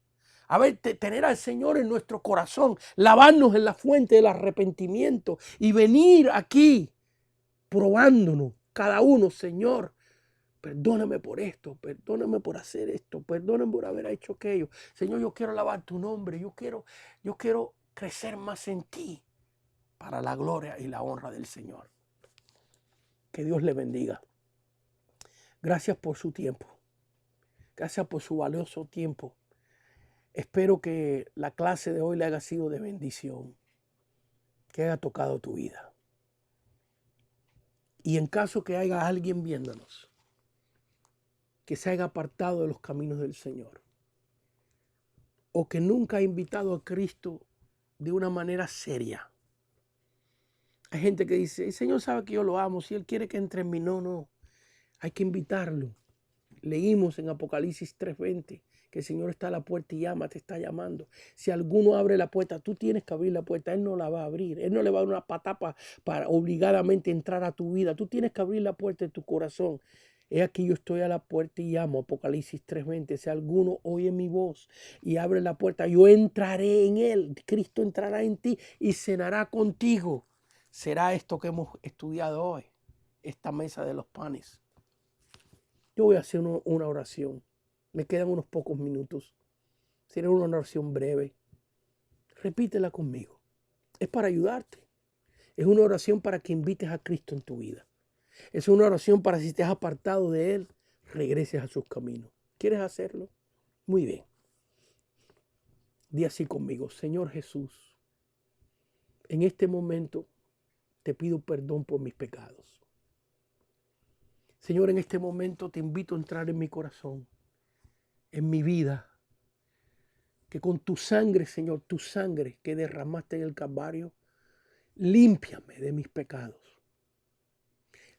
Tener al Señor en nuestro corazón. Lavarnos en la fuente del arrepentimiento. Y venir aquí probándonos. Cada uno, Señor, perdóname por esto. Perdóname por hacer esto. Perdóname por haber hecho aquello. Señor, yo quiero alabar tu nombre. Yo quiero crecer más en ti para la gloria y la honra del Señor. Que Dios le bendiga. Gracias por su tiempo. Gracias por su valioso tiempo. Espero que la clase de hoy le haya sido de bendición, que haya tocado tu vida. Y en caso que haya alguien viéndonos, que se haya apartado de los caminos del Señor, o que nunca ha invitado a Cristo de una manera seria. Hay gente que dice, el Señor sabe que yo lo amo, si Él quiere que entre en mí. No, hay que invitarlo. Leímos en Apocalipsis 3:20 que el Señor está a la puerta y llama, te está llamando. Si alguno abre la puerta, tú tienes que abrir la puerta. Él no la va a abrir. Él no le va a dar una patapa para obligadamente entrar a tu vida. Tú tienes que abrir la puerta de tu corazón. He aquí yo estoy a la puerta y llamo. Apocalipsis 3:20. Si alguno oye mi voz y abre la puerta, yo entraré en él. Cristo entrará en ti y cenará contigo. Será esto que hemos estudiado hoy, esta mesa de los panes. Yo voy a hacer una oración. Me quedan unos pocos minutos. Será una oración breve. Repítela conmigo. Es para ayudarte. Es una oración para que invites a Cristo en tu vida. Es una oración para si te has apartado de Él, regreses a sus caminos. ¿Quieres hacerlo? Muy bien. Di así conmigo. Señor Jesús, en este momento te pido perdón por mis pecados. Señor, en este momento te invito a entrar en mi corazón, en mi vida, que con tu sangre, Señor, tu sangre que derramaste en el Calvario, límpiame de mis pecados.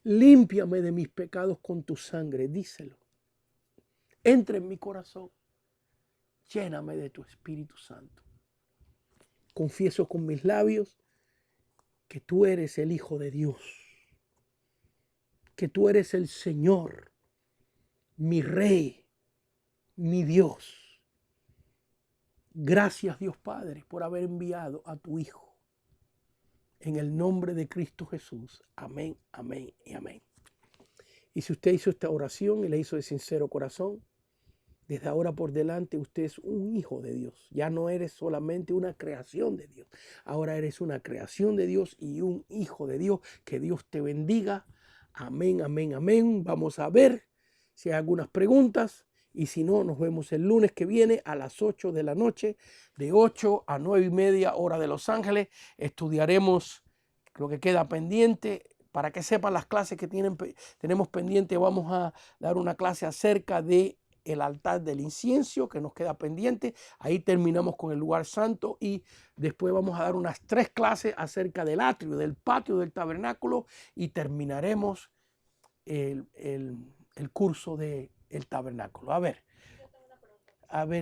Límpiame de mis pecados con tu sangre, díselo. Entra en mi corazón, lléname de tu Espíritu Santo. Confieso con mis labios que tú eres el Hijo de Dios, que tú eres el Señor, mi Rey, mi Dios. Gracias, Dios Padre, por haber enviado a tu Hijo. En el nombre de Cristo Jesús. Amén, amén y amén. Y si usted hizo esta oración y la hizo de sincero corazón, desde ahora por delante usted es un hijo de Dios. Ya no eres solamente una creación de Dios. Ahora eres una creación de Dios y un hijo de Dios. Que Dios te bendiga. Amén, amén, amén. Vamos a ver si hay algunas preguntas. Y si no, nos vemos el lunes que viene a las 8 de la noche, de 8 a 9:30 hora de Los Ángeles. Estudiaremos lo que queda pendiente, para que sepan las clases que tenemos pendiente, vamos a dar una clase acerca de el altar del incienso que nos queda pendiente. Ahí terminamos con el lugar santo y después vamos a dar unas 3 clases acerca del atrio, del patio del tabernáculo y terminaremos el curso del tabernáculo. A ver,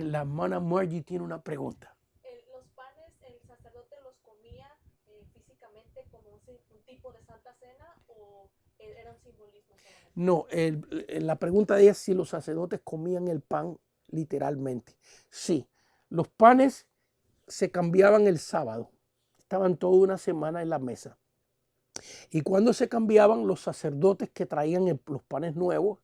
la hermana Margie tiene una pregunta. Los panes, ¿el sacerdote los comía físicamente como un tipo de Santa Cena o era un simbolismo solamente? No, la pregunta es si los sacerdotes comían el pan literalmente. Sí, los panes se cambiaban el sábado, estaban toda una semana en la mesa. Y cuando se cambiaban, los sacerdotes que traían los panes nuevos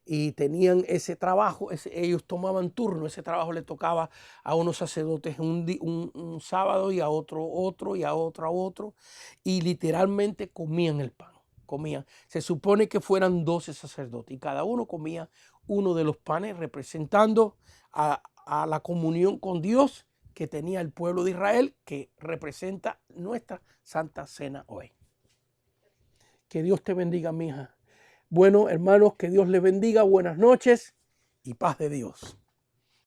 y tenían ese trabajo, ellos tomaban turno, ese trabajo le tocaba a unos sacerdotes un sábado y a otro y a otro, y literalmente comían el pan. Comían. Se supone que fueran 12 sacerdotes y cada uno comía uno de los panes representando a la comunión con Dios que tenía el pueblo de Israel, que representa nuestra Santa Cena hoy. Que Dios te bendiga, mi hija. Bueno, hermanos, que Dios les bendiga. Buenas noches y paz de Dios.